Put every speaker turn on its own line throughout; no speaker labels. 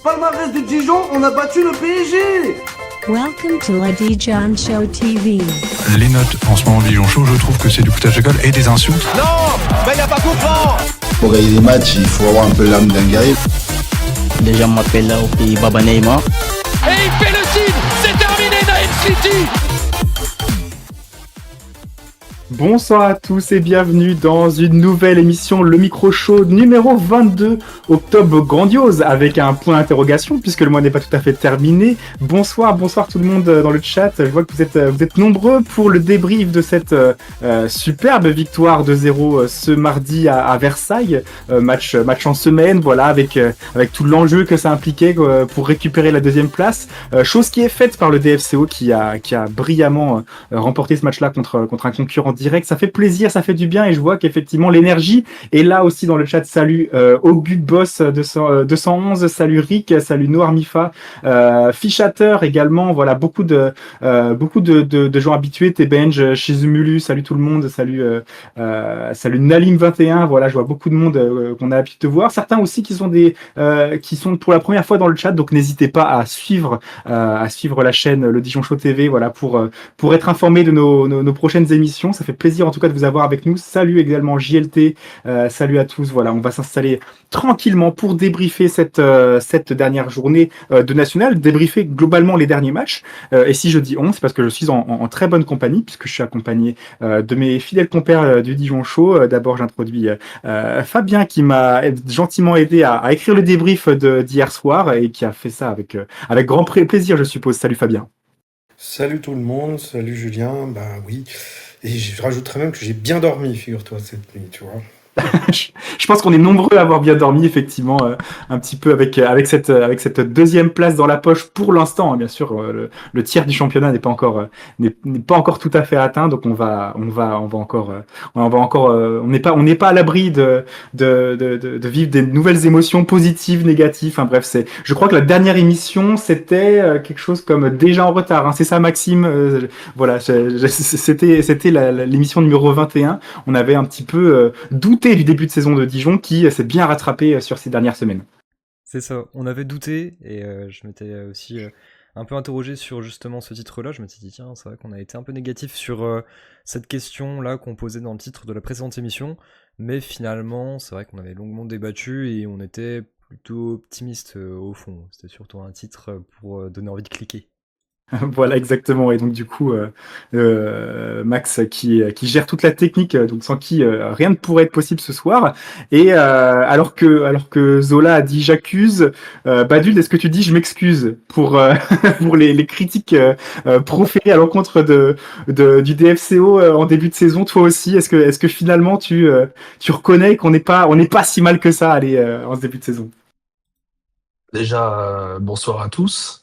Palmarès de Dijon, on a battu le PSG.
Welcome to La Dijon Show TV.
Les notes en ce moment de Dijon Show, je trouve que c'est du foutage de gueule et des insultes.
Non, mais il n'a pas comprend.
Pour gagner des matchs, il faut avoir un peu l'âme d'un guerrier.
Les gens m'appellent là au pays Baba Neymar.
Et il fait le signe, c'est terminé Naïm City.
Bonsoir à tous et bienvenue dans une nouvelle émission, le micro show numéro 22, octobre grandiose, avec un point d'interrogation puisque le mois n'est pas tout à fait terminé. Bonsoir tout le monde dans le chat, je vois que vous êtes nombreux pour le débrief de cette superbe victoire de 0 ce mardi à Versailles, match en semaine, voilà, avec tout l'enjeu que ça impliquait pour récupérer la deuxième place, chose qui est faite par le DFCO qui a brillamment remporté ce match-là contre un concurrent direct. Ça fait plaisir, ça fait du bien et je vois qu'effectivement l'énergie est là aussi dans le chat. Salut Augut Boss 211, salut Rick, salut Noir Mifa, Fichateur également, voilà, beaucoup de gens habitués, T-Benj, Shizumulu, salut tout le monde, salut Nalim21, voilà, je vois beaucoup de monde qu'on a l'habitude de voir, certains aussi qui sont pour la première fois dans le chat, donc n'hésitez pas à suivre la chaîne Le Dijon Show TV, voilà, pour être informé de nos prochaines émissions. Ça fait plaisir en tout cas de vous avoir avec nous. Salut également JLT, salut à tous. Voilà, on va s'installer tranquillement pour débriefer cette dernière journée de National, débriefer globalement les derniers matchs. Et si je dis on, c'est parce que je suis en très bonne compagnie, puisque je suis accompagné de mes fidèles compères du Dijon Show. D'abord, j'introduis Fabien qui m'a gentiment aidé à écrire le débrief d'hier soir et qui a fait ça avec grand plaisir, je suppose. Salut Fabien.
Salut tout le monde, salut Julien, bah oui, et je rajouterais même que j'ai bien dormi, figure-toi, cette nuit, tu vois.
Je pense qu'on est nombreux à avoir bien dormi, effectivement, un petit peu avec cette deuxième place dans la poche pour l'instant, hein, bien sûr, le tiers du championnat n'est pas encore tout à fait atteint, donc on n'est pas à l'abri de vivre des nouvelles émotions positives, négatives. Enfin bref, je crois que la dernière émission c'était quelque chose comme déjà en retard, hein, c'est ça Maxime, voilà, c'était l'émission numéro 21. On avait un petit peu douté du début de saison de Dijon qui s'est bien rattrapé sur ces dernières semaines.
C'est ça, on avait douté et je m'étais aussi un peu interrogé sur justement ce titre-là. Je m'étais dit tiens, c'est vrai qu'on a été un peu négatif sur cette question-là qu'on posait dans le titre de la précédente émission, mais finalement c'est vrai qu'on avait longuement débattu et on était plutôt optimiste au fond. C'était surtout un titre pour donner envie de cliquer.
Voilà, exactement. Et donc du coup, Max qui gère toute la technique, donc sans qui rien ne pourrait être possible ce soir. Et alors que Zola a dit j'accuse, Badul, est-ce que tu dis je m'excuse pour pour les critiques proférées à l'encontre du DFCO en début de saison? Toi aussi, est-ce que finalement tu reconnais qu'on n'est pas si mal que ça, allez, en ce début de saison?
Déjà, bonsoir à tous.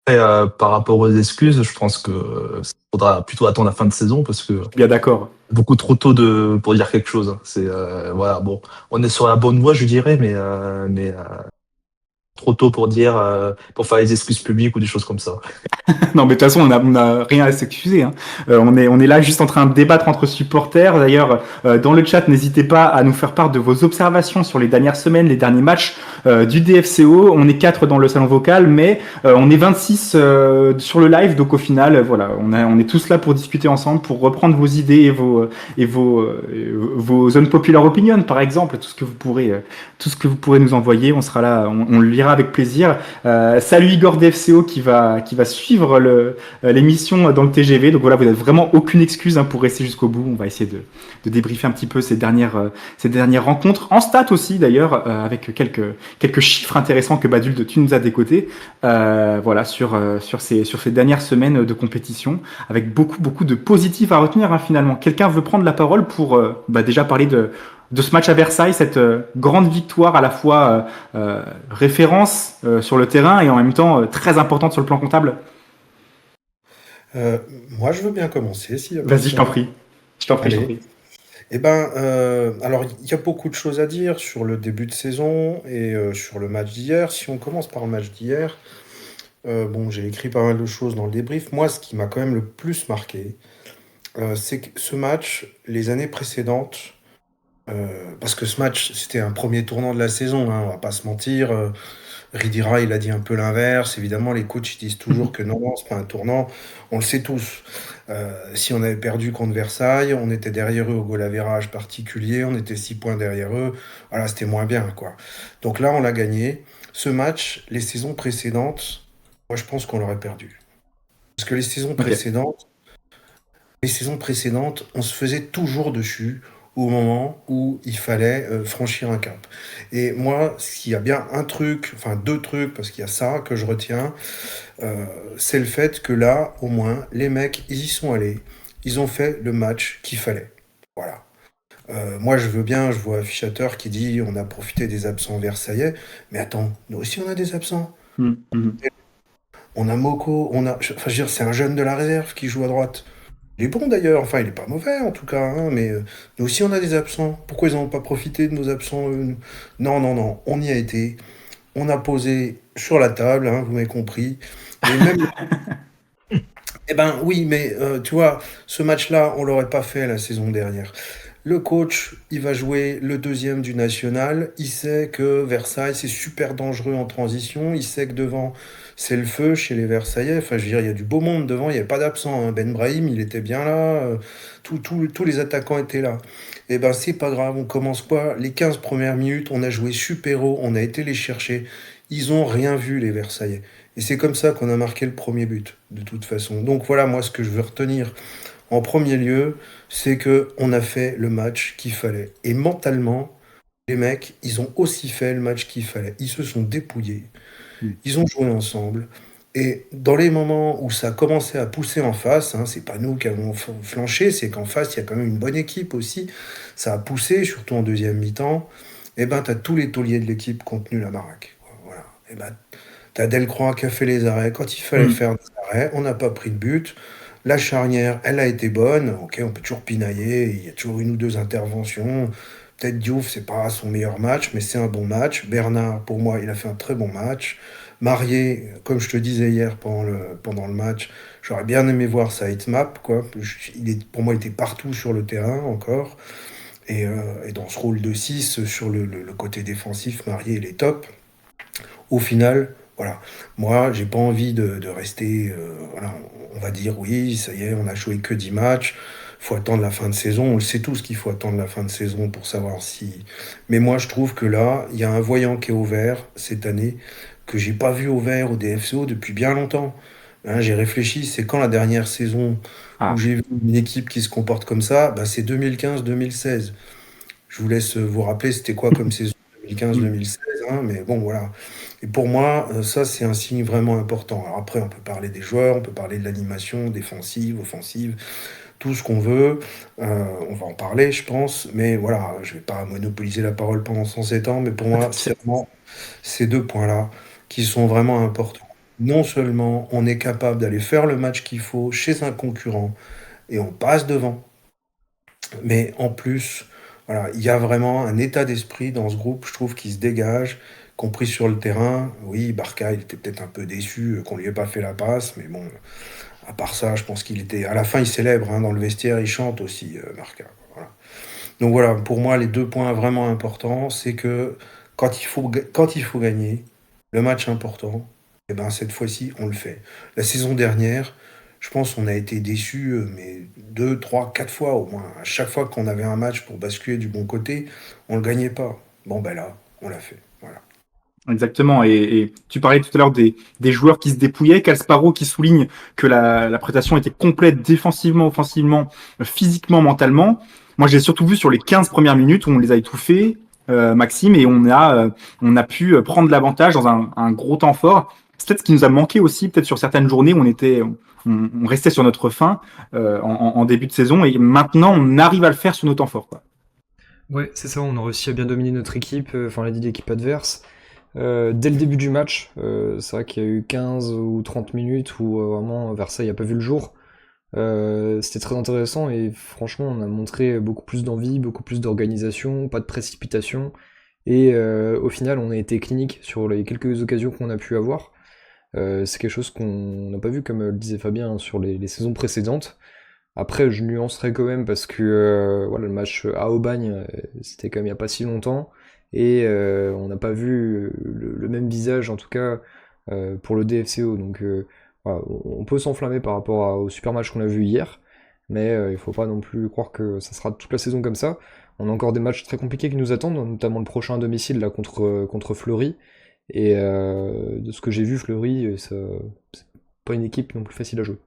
Et, par rapport aux excuses, je pense que faudra plutôt attendre la fin de saison parce que
bien d'accord.
Beaucoup trop tôt pour dire quelque chose. C'est voilà, bon, on est sur la bonne voie, je dirais, mais trop tôt pour dire pour faire les excuses publiques ou des choses comme ça.
Non, mais de toute façon, on a rien à s'excuser, hein. On est là juste en train de débattre entre supporters. D'ailleurs, dans le chat, n'hésitez pas à nous faire part de vos observations sur les dernières semaines, les derniers matchs du DFCO. On est 4 dans le salon vocal, mais on est 26 sur le live. Donc au final, voilà, on est tous là pour discuter ensemble, pour reprendre vos idées et vos unpopular opinions, par exemple, tout ce que vous pourrez nous envoyer. On sera là, on le lira avec plaisir. Salut Igor DFCO qui va suivre l'émission dans le TGV. Donc voilà, vous n'avez vraiment aucune excuse, hein, pour rester jusqu'au bout. On va essayer de débriefer un petit peu ces dernières rencontres. En stats aussi d'ailleurs, avec quelques chiffres intéressants que Badul, tu nous as décotés. Voilà, sur ces dernières semaines de compétition, avec beaucoup de positifs à retenir, hein, finalement. Quelqu'un veut prendre la parole pour déjà parler de ce match à Versailles, cette grande victoire à la fois référence sur le terrain et en même temps très importante sur le plan comptable?
Moi, je veux bien commencer. Si
Vas-y, je t'en prie.
Allez. Eh ben, alors, il y a beaucoup de choses à dire sur le début de saison et sur le match d'hier. Si on commence par le match d'hier, bon, j'ai écrit pas mal de choses dans le débrief. Moi, ce qui m'a quand même le plus marqué, c'est que ce match, les années précédentes, parce que ce match, c'était un premier tournant de la saison, hein, on va pas se mentir. Ridira, il a dit un peu l'inverse. Évidemment, les coachs ils disent toujours que non, non, c'est pas un tournant. On le sait tous. Si on avait perdu contre Versailles, on était derrière eux au goal average particulier, on était 6 points derrière eux. Voilà, c'était moins bien, quoi. Donc là, on l'a gagné. Ce match, les saisons précédentes, moi, je pense qu'on l'aurait perdu. Parce que les saisons précédentes, on se faisait toujours dessus au moment où il fallait franchir un cap. Et moi, s'il y a bien un truc, enfin 2 trucs, parce qu'il y a ça que je retiens, c'est le fait que là, au moins, les mecs, ils y sont allés. Ils ont fait le match qu'il fallait. Voilà. Moi, je veux bien, je vois Affichateur qui dit on a profité des absents versaillais. Mais attends, nous aussi, on a des absents. On a Moko, enfin, je veux dire, c'est un jeune de la réserve qui joue à droite. Il est bon d'ailleurs, enfin il est pas mauvais en tout cas, hein, mais nous aussi on a des absents. Pourquoi ils n'ont pas profité de nos absents Non, non, non, on y a été. On a posé sur la table, hein, vous m'avez compris. Et même... Eh ben oui, mais tu vois, ce match-là, on l'aurait pas fait la saison dernière. Le coach, il va jouer le 2e du national. Il sait que Versailles, c'est super dangereux en transition. Il sait que devant, c'est le feu chez les Versaillais. Enfin, je veux dire, il y a du beau monde devant. Il n'y avait pas d'absent, hein. Ben Brahim, il était bien là. Tous les attaquants étaient là. Eh ben, c'est pas grave. On commence quoi? Les 15 premières minutes, on a joué super haut. On a été les chercher. Ils ont rien vu, les Versaillais. Et c'est comme ça qu'on a marqué le premier but, de toute façon. Donc voilà, moi, ce que je veux retenir en premier lieu, c'est que on a fait le match qu'il fallait. Et mentalement, les mecs, ils ont aussi fait le match qu'il fallait. Ils se sont dépouillés. Ils ont joué ensemble. Et dans les moments où ça a commencé à pousser en face, hein, c'est pas nous qui avons flanché, c'est qu'en face, il y a quand même une bonne équipe aussi. Ça a poussé, surtout en deuxième mi-temps. Et ben, t'as tous les tauliers de l'équipe qui ont tenu la baraque. Voilà. Et ben, t'as Delcroix qui a fait les arrêts. Quand il fallait faire des arrêts, on n'a pas pris de but. La charnière, elle a été bonne. Ok, on peut toujours pinailler. Il y a toujours 1 ou 2 interventions. Peut-être Diouf, c'est pas son meilleur match, mais c'est un bon match. Bernard, pour moi, il a fait un très bon match. Marié, comme je te disais hier pendant le match, j'aurais bien aimé voir sa hitmap, quoi. Pour moi, il était partout sur le terrain encore. Et dans ce rôle de 6, sur le côté défensif, Marié, il est top. Au final, voilà. Moi, j'ai pas envie de rester. Voilà, on va dire oui, ça y est, on a joué que 10 matchs. Faut attendre la fin de saison. On le sait tous qu'il faut attendre la fin de saison pour savoir si. Mais moi, je trouve que là, il y a un voyant qui est au vert cette année que j'ai pas vu au vert au DFCO depuis bien longtemps. Hein, j'ai réfléchi. C'est quand la dernière saison où j'ai vu une équipe qui se comporte comme ça? Bah, c'est 2015-2016. Je vous laisse vous rappeler, c'était quoi comme saison 2015-2016, hein, mais bon, voilà. Et pour moi, ça, c'est un signe vraiment important. Alors après, on peut parler des joueurs, on peut parler de l'animation défensive, offensive, tout ce qu'on veut. On va en parler, je pense. Mais voilà, je vais pas monopoliser la parole pendant 107 ans, mais pour moi, c'est vraiment ces 2 points-là qui sont vraiment importants. Non seulement on est capable d'aller faire le match qu'il faut chez un concurrent et on passe devant, mais en plus, voilà, il y a vraiment un état d'esprit dans ce groupe, je trouve, qui se dégage, compris sur le terrain. Oui, Barca, il était peut-être un peu déçu qu'on lui ait pas fait la passe, mais bon, à part ça, je pense qu'il était... À la fin, il célèbre, hein, dans le vestiaire, il chante aussi, Barca. Voilà. Donc voilà, pour moi, les 2 points vraiment importants, c'est que quand il faut gagner, le match important, et ben cette fois-ci, on le fait. La saison dernière, je pense qu'on a été déçus, mais 2, 3, 4 fois au moins. À chaque fois qu'on avait un match pour basculer du bon côté, on le gagnait pas. Bon, ben là, on l'a fait. Voilà.
Exactement. Et tu parlais tout à l'heure des joueurs qui se dépouillaient. Casparo qui souligne que la prestation était complète défensivement, offensivement, physiquement, mentalement. Moi, j'ai surtout vu sur les 15 premières minutes où on les a étouffés, Maxime, et on a pu prendre l'avantage dans un gros temps fort. C'est peut-être ce qui nous a manqué aussi, peut-être sur certaines journées où on restait sur notre faim en début de saison, et maintenant on arrive à le faire sur nos temps forts, quoi.
Ouais, c'est ça, on a réussi à bien dominer notre équipe, enfin l'a dit l'équipe adverse. Dès le début du match, c'est vrai qu'il y a eu 15 ou 30 minutes où vraiment Versailles n'a pas vu le jour. C'était très intéressant et franchement on a montré beaucoup plus d'envie, beaucoup plus d'organisation, pas de précipitation. Et au final on a été clinique sur les quelques occasions qu'on a pu avoir. C'est quelque chose qu'on n'a pas vu, comme le disait Fabien, hein, sur les saisons précédentes. Après, je nuancerai quand même parce que voilà, le match à Aubagne, c'était quand même il n'y a pas si longtemps. et on n'a pas vu le même visage, en tout cas, pour le DFCO. Donc voilà, on peut s'enflammer par rapport au super match qu'on a vu hier, mais il faut pas non plus croire que ça sera toute la saison comme ça. On a encore des matchs très compliqués qui nous attendent, notamment le prochain à domicile là, contre Fleury. Et de ce que j'ai vu, Fleury, c'est pas une équipe non plus facile à jouer.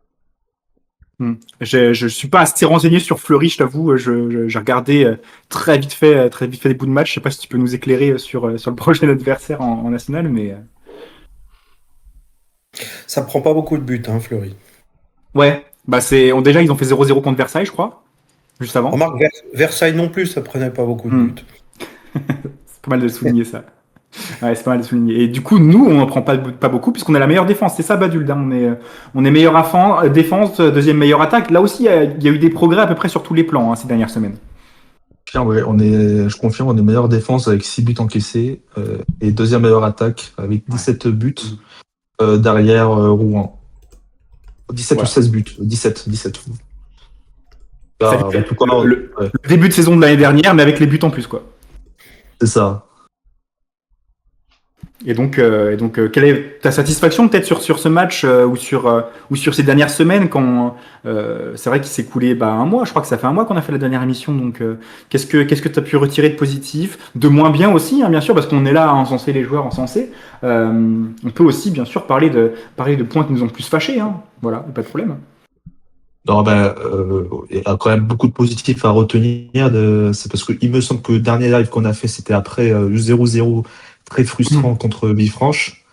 Je suis pas assez renseigné sur Fleury, je t'avoue. J'ai regardé très vite fait des bouts de match. Je sais pas si tu peux nous éclairer sur le prochain adversaire en national, mais
Ça prend pas beaucoup de buts, hein, Fleury.
ouais. Bah déjà ils ont fait 0-0 contre Versailles, je crois, juste avant.
Remarque, Versailles non plus, ça prenait pas beaucoup de buts.
C'est pas mal de le souligner ça. Ouais, c'est pas mal de souligner. Et du coup, nous, on n'en prend pas beaucoup puisqu'on a la meilleure défense. C'est ça, Badul. On est meilleur défense, deuxième meilleure attaque. Là aussi, il y a eu des progrès à peu près sur tous les plans ces dernières semaines.
Ouais, je confirme, on est meilleure défense avec 6 buts encaissés et deuxième meilleure attaque avec 17 buts derrière Rouen. 17 ou 16 buts. 17. Là, en tout cas,
le début de saison de l'année dernière, mais avec les buts en plus, quoi.
C'est ça.
Et donc, quelle est ta satisfaction peut-être sur ce match ou sur ces dernières semaines quand c'est vrai qu'il s'est coulé un mois, je crois que ça fait un mois qu'on a fait la dernière émission, donc qu'est-ce que tu as pu retirer de positif, de moins bien aussi, hein, bien sûr, parce qu'on est là à encenser les joueurs encensés. On peut aussi bien sûr parler de points qui nous ont plus fâchés, hein. Voilà, pas de problème.
Non, il y a quand même beaucoup de positifs à retenir. C'est parce qu'il me semble que le dernier live qu'on a fait, c'était après 0-0 très frustrant contre Villefranche.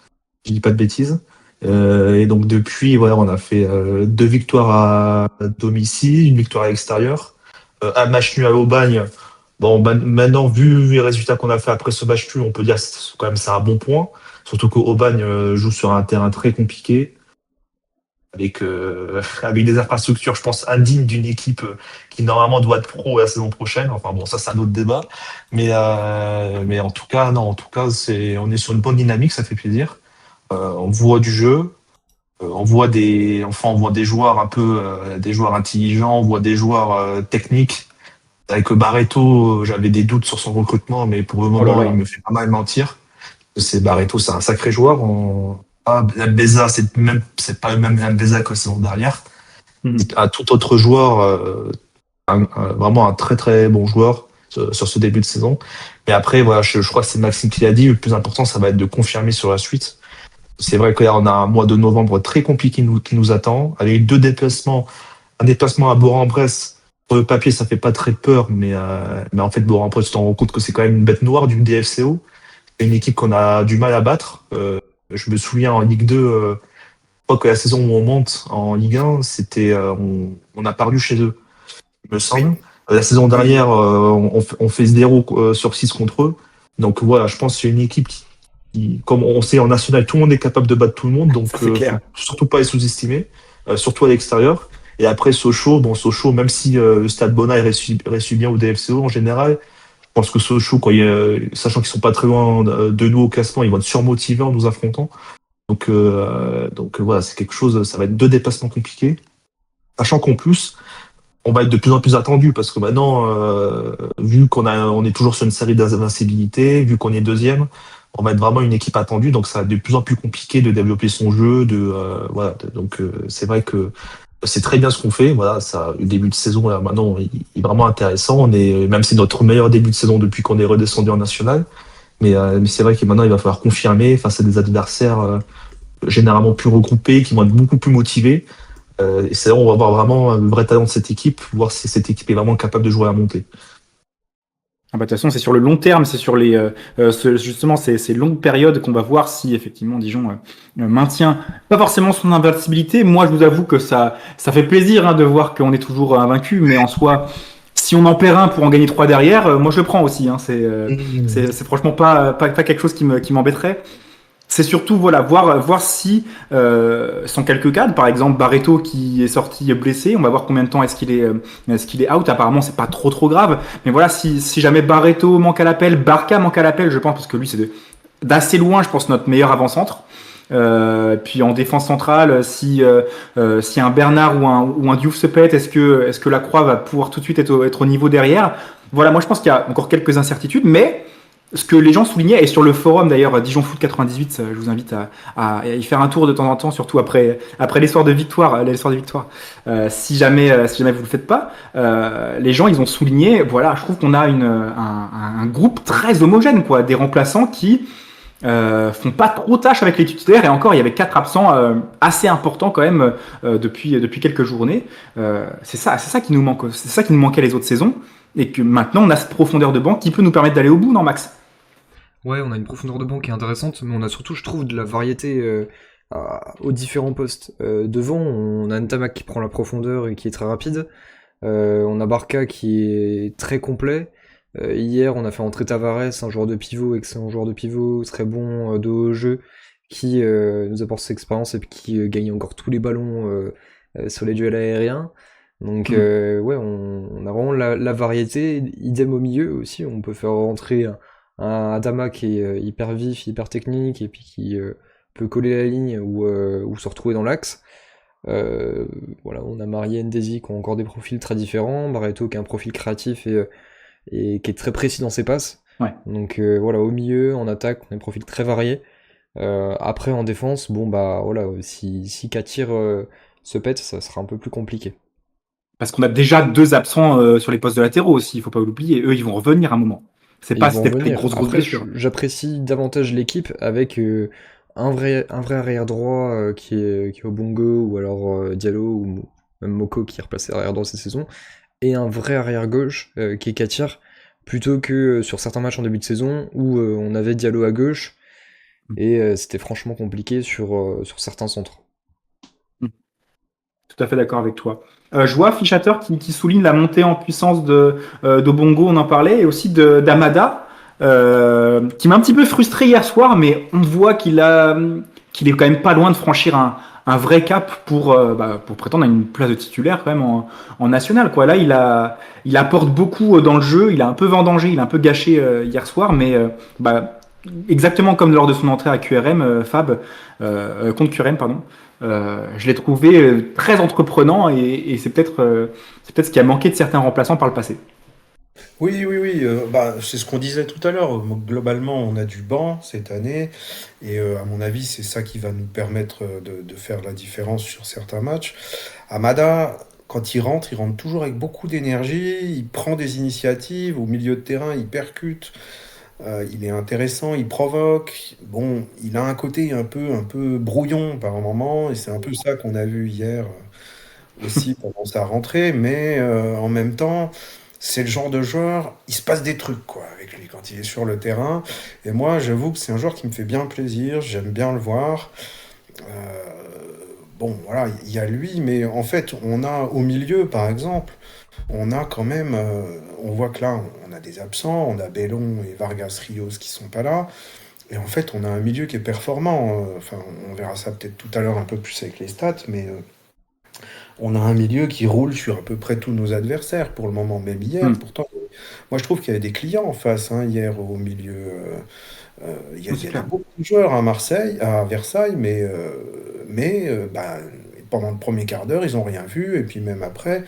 Je dis pas de bêtises. Et donc depuis, voilà, on a fait 2 victoires à domicile, une victoire à l'extérieur, un match nul à Aubagne. Bon, maintenant, vu les résultats qu'on a fait après ce match nul, on peut dire que c'est un bon point. Surtout qu'Aubagne joue sur un terrain très compliqué, avec des infrastructures, je pense, indignes d'une équipe qui normalement doit être pro la saison prochaine. Enfin bon, ça c'est un autre débat. Mais en tout cas, on est sur une bonne dynamique, ça fait plaisir. On voit du jeu, on voit des joueurs un peu, des joueurs intelligents, on voit des joueurs techniques. Avec Barreto, j'avais des doutes sur son recrutement, mais pour le moment, il me fait pas mal mentir. Barreto, c'est un sacré joueur. Mbeza, c'est pas le même Mbeza que la saison dernière. Un tout autre joueur, vraiment un très très bon joueur sur ce début de saison. Mais après, voilà, je crois que c'est Maxime qui l'a dit, le plus important, ça va être de confirmer sur la suite. C'est vrai qu'on a un mois de novembre très compliqué qui nous attend, avec 2 déplacements. Un déplacement à Bourg-en-Bresse. Sur le papier, ça fait pas très peur, mais en fait, Bourg-en-Bresse, tu t'en rends compte que c'est quand même une bête noire du DFCO. C'est une équipe qu'on a du mal à battre. Je me souviens en Ligue 2, je crois que la saison où on monte en Ligue 1, on a perdu chez eux, il me semble. La saison dernière, on fait 0 sur 6 contre eux. Donc voilà, je pense que c'est une équipe qui, comme on sait en national, tout le monde est capable de battre tout le monde, donc faut surtout pas les sous-estimer, surtout à l'extérieur. Et après Sochaux, même si le Stade Bonnat réussit bien au DFCO en général, je pense que Sochaux, sachant qu'ils sont pas très loin de nous au classement, ils vont être surmotivés en nous affrontant. Donc voilà, c'est quelque chose, ça va être 2 déplacements compliqués. Sachant qu'en plus, on va être de plus en plus attendu parce que maintenant, vu on est toujours sur une série d'invincibilité, vu qu'on est 2e, on va être vraiment une équipe attendue, donc ça va être de plus en plus compliqué de développer son jeu. Voilà, donc c'est vrai que c'est très bien ce qu'on fait. Voilà, le début de saison là maintenant il est vraiment intéressant. Même c'est notre meilleur début de saison depuis qu'on est redescendu en national. Mais c'est vrai que maintenant il va falloir confirmer face à des adversaires généralement plus regroupés, qui vont être beaucoup plus motivés. Et c'est là où on va voir vraiment le vrai talent de cette équipe, voir si cette équipe est vraiment capable de jouer à monter.
De toute façon, c'est sur le long terme, c'est sur justement ces longues périodes qu'on va voir si effectivement Dijon maintient pas forcément son invincibilité. Moi, je vous avoue que ça fait plaisir de voir qu'on est toujours invaincu, mais en soi, si on en perd un pour en gagner 3 derrière, moi je le prends aussi. Hein. C'est franchement pas quelque chose qui m'embêterait. C'est surtout voir si sans quelques cadres, par exemple Barreto qui est sorti blessé, on va voir combien de temps est-ce qu'il est out. Apparemment c'est pas trop grave, mais voilà, si jamais Barreto manque à l'appel, Barca manque à l'appel, je pense, parce que lui c'est d'assez loin, je pense, notre meilleur avant-centre. Puis en défense centrale, si un Bernard ou un Diouf se pète, est-ce que la Croix va pouvoir tout de suite être au niveau derrière? Voilà, moi je pense qu'il y a encore quelques incertitudes, mais ce que les gens soulignaient, et sur le forum d'ailleurs Dijon Foot 98, je vous invite à y faire un tour de temps en temps, surtout après les soirs de victoire, si jamais vous le faites pas, les gens ils ont souligné, voilà, je trouve qu'on a un groupe très homogène, quoi, des remplaçants qui font pas trop tâche avec les titulaires, et encore il y avait 4 absents assez importants quand même depuis quelques journées. C'est ça qui nous manque, c'est ça qui nous manquait les autres saisons, et que maintenant on a cette profondeur de banc qui peut nous permettre d'aller au bout, non Max?
Ouais, on a une profondeur de banc qui est intéressante, mais on a surtout, je trouve, de la variété aux différents postes. Devant, on a Ntamak qui prend la profondeur et qui est très rapide. On a Barca qui est très complet. Hier, on a fait entrer Tavares, un joueur de pivot, excellent joueur de pivot, très bon de haut jeu, qui nous apporte cette expérience et qui gagne encore tous les ballons sur les duels aériens. Donc ouais, on a vraiment la variété. Idem au milieu aussi, on peut faire rentrer un Adama qui est hyper vif, hyper technique, et puis qui peut coller la ligne ou se retrouver dans l'axe. Voilà, on a Marié, Ndesi qui ont encore des profils très différents, Barreto qui a un profil créatif et qui est très précis dans ses passes.
Ouais.
Donc voilà, au milieu, en attaque, on a des profils très variés. Après, en défense, bon bah voilà, si Katir se pète, ça sera un peu plus compliqué.
Parce qu'on a déjà 2 absents sur les postes de latéraux aussi, il faut pas l'oublier. Eux, ils vont revenir à un moment. C'était pas des grosses
Après,
blessures.
j'apprécie davantage l'équipe avec un vrai arrière droit qui est Obongo, ou alors Diallo, ou même Moko qui est replacé arrière droit cette saison, et un vrai arrière gauche qui est Katir, plutôt que sur certains matchs en début de saison où on avait Diallo à gauche et c'était franchement compliqué sur certains centres.
Tout à fait d'accord avec toi. Je vois Fichater qui souligne la montée en puissance d'Obongo, on en parlait, et aussi d'Amada, qui m'a un petit peu frustré hier soir, mais on voit qu'il est quand même pas loin de franchir un vrai cap pour prétendre à une place de titulaire quand même en national, quoi. Là, il apporte beaucoup dans le jeu, il a un peu vendangé, il a un peu gâché hier soir, mais exactement comme lors de son entrée à QRM, contre QRM, pardon. Je l'ai trouvé très entreprenant et c'est peut-être ce qui a manqué de certains remplaçants par le passé.
Oui, c'est ce qu'on disait tout à l'heure. Globalement, on a du banc cette année, et à mon avis, c'est ça qui va nous permettre de faire la différence sur certains matchs. Amada, quand il rentre toujours avec beaucoup d'énergie, il prend des initiatives au milieu de terrain, il percute. Il est intéressant, il provoque. Bon, il a un côté un peu brouillon par moment, et c'est un peu ça qu'on a vu hier aussi pendant sa rentrée. Mais en même temps, c'est le genre de joueur, il se passe des trucs quoi avec lui quand il est sur le terrain. Et moi, j'avoue que c'est un joueur qui me fait bien plaisir, j'aime bien le voir. Bon, voilà, il y a lui, mais en fait, on a au milieu, par exemple, on a quand même, on voit que là, on a des absents, on a Bellon et Vargas Rios qui sont pas là, et en fait, on a un milieu qui est performant. Enfin, on verra ça peut-être tout à l'heure un peu plus avec les stats, mais on a un milieu qui roule sur à peu près tous nos adversaires pour le moment, même hier. Pourtant, moi, je trouve qu'il y avait des clients en face hier au milieu. Il y a beaucoup de joueurs à Versailles, mais pendant le premier quart d'heure, ils n'ont rien vu, et puis même après,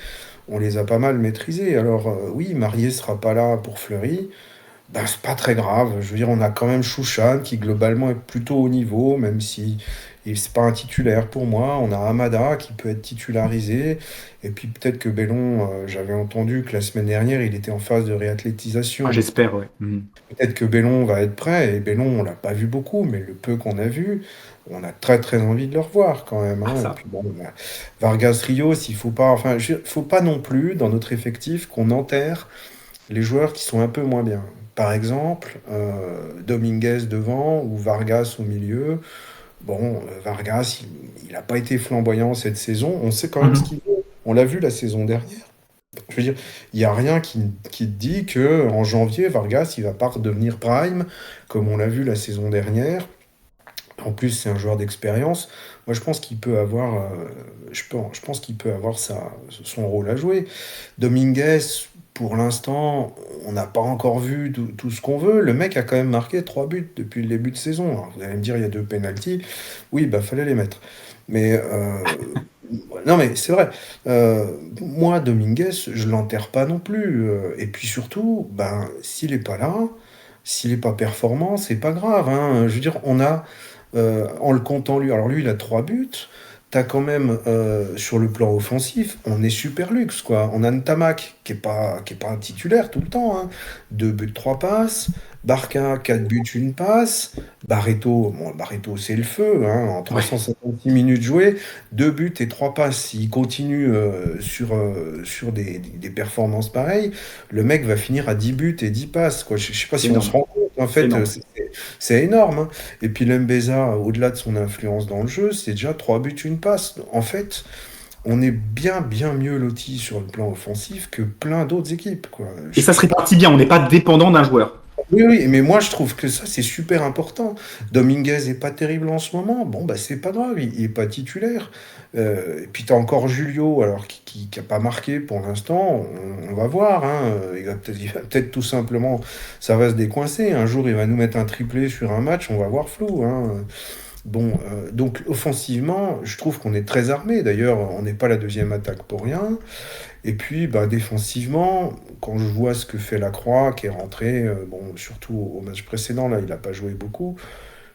on les a pas mal maîtrisés. Alors oui, Marié sera pas là pour Fleury, c'est pas très grave. Je veux dire, on a quand même Chouchan qui globalement est plutôt haut niveau, même si c'est pas un titulaire pour moi. On a Amada qui peut être titularisé, et puis peut-être que Bellon, j'avais entendu que la semaine dernière, il était en phase de réathlétisation.
J'espère, ouais.
Peut-être que Bellon va être prêt, et Bellon, on l'a pas vu beaucoup, mais le peu qu'on a vu, on a très très envie de le revoir quand même. Et puis, Vargas Rios, faut pas non plus, dans notre effectif, qu'on enterre les joueurs qui sont un peu moins bien. Par exemple, Dominguez devant ou Vargas au milieu. Bon, Vargas, il n'a pas été flamboyant cette saison. On sait quand même ce qu'il vaut. On l'a vu la saison dernière. Je veux dire, il n'y a rien qui te dit qu'en janvier, Vargas, il ne va pas redevenir prime, comme on l'a vu la saison dernière. En plus, c'est un joueur d'expérience. Moi, je pense qu'il peut avoir, son rôle à jouer. Dominguez, pour l'instant, on n'a pas encore vu tout ce qu'on veut. Le mec a quand même marqué 3 buts depuis le début de saison. Alors, vous allez me dire, il y a 2 pénaltys. Oui, fallait les mettre. Mais non, mais c'est vrai. Moi, Dominguez, je l'enterre pas non plus. Et puis surtout, s'il n'est pas là, s'il est pas performant, c'est pas grave, hein. Je veux dire, on a, en le comptant lui, alors lui, il a 3 buts. T'as quand même, sur le plan offensif, on est super luxe, quoi. On a Ntamak, qui est pas un titulaire tout le temps, hein. 2 buts, 3 passes. Barca, 4 buts, 1 passe. Barreto, c'est le feu, hein. En
Ouais.
356 minutes jouées, 2 buts et 3 passes. S'il continue sur des performances pareilles, le mec va finir à 10 buts et 10 passes, quoi. Je sais pas
C'est
si on se
énorme.
rend compte, en
C'est
fait,
énorme.
c'est énorme, hein. Et puis Lembeza, au-delà de son influence dans le jeu, c'est déjà 3 buts, 1 passe. En fait, on est bien, bien mieux loti sur le plan offensif que plein d'autres équipes, quoi.
Et ça se répartit bien, on n'est pas dépendant d'un joueur.
Oui, oui, mais moi je trouve que ça c'est super important. Dominguez est pas terrible en ce moment. Bon, bah c'est pas grave, il est pas titulaire. Et puis t'as encore Julio, alors qui a pas marqué pour l'instant. On va voir, hein. Il va peut-être tout simplement, ça va se décoincer. Un jour, il va nous mettre un triplé sur un match, on va voir flou, hein. Bon, donc offensivement, je trouve qu'on est très armé. D'ailleurs, on n'est pas la deuxième attaque pour rien. Et puis, bah, défensivement, quand je vois ce que fait Lacroix, qui est rentré, bon, surtout au match précédent, là, il n'a pas joué beaucoup,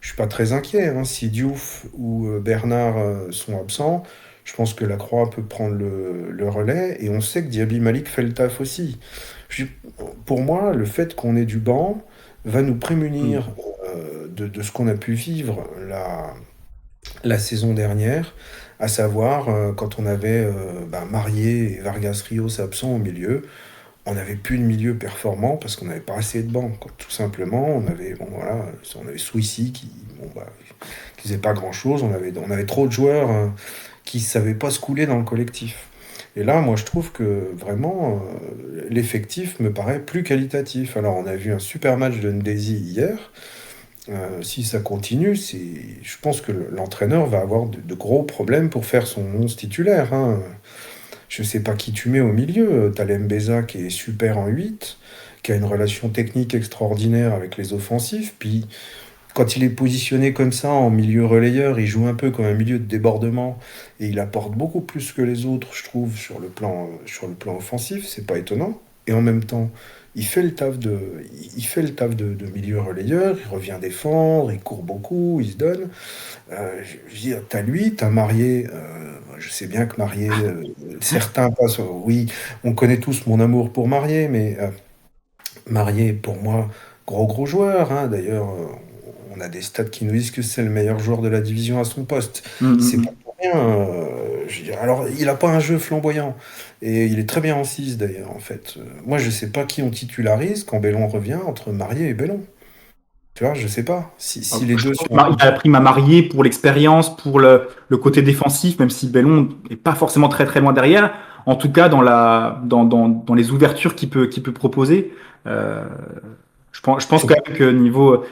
je suis pas très inquiet, hein. Si Diouf ou Bernard sont absents, je pense que Lacroix peut prendre le relais, et on sait que Diaby Malik fait le taf aussi. Je- pour moi, le fait qu'on ait du banc va nous
Mm.
prémunir de ce qu'on a pu vivre la saison dernière, à savoir quand on avait Marié et Vargas Rios absents au milieu, on n'avait plus de milieu performant parce qu'on n'avait pas assez de bancs, quoi. Tout simplement, on avait Swissy qui faisait pas grand-chose, on avait trop de joueurs qui savaient pas se couler dans le collectif. Et là, moi, je trouve que vraiment, l'effectif me paraît plus qualitatif. Alors, on a vu un super match de Ndesi hier. Si ça continue, je pense que l'entraîneur va avoir de gros problèmes pour faire son 11 titulaire, hein. Je sais pas qui tu mets au milieu. T'as Mbeza qui est super en 8, qui a une relation technique extraordinaire avec les offensifs. Puis quand il est positionné comme ça en milieu relayeur, il joue un peu comme un milieu de débordement et il apporte beaucoup plus que les autres, je trouve, sur le plan offensif. C'est pas étonnant. Et en même temps, il fait le taf de milieu relayeur, il revient défendre, il court beaucoup, il se donne. Je veux dire, t'as lui, t'as Marié. Je sais bien que Marié, certains passent. Oui, on connaît tous mon amour pour Marié, mais Marié, pour moi, gros gros joueur, hein. D'ailleurs, on a des stats qui nous disent que c'est le meilleur joueur de la division à son poste. C'est pas pour rien. Je veux dire, alors, il a pas un jeu flamboyant. Et il est très bien en 6 d'ailleurs, en fait. Moi, je sais pas qui on titularise quand Bellon revient entre Marié et Bellon. Tu vois, je sais pas. Si les
Je
deux
pense
sont.
qu'il a pris ma mariée pour l'expérience, pour le côté défensif, même si Bellon est pas forcément très très loin derrière. En tout cas, dans les ouvertures qu'il peut proposer, euh, je pense quand même que niveau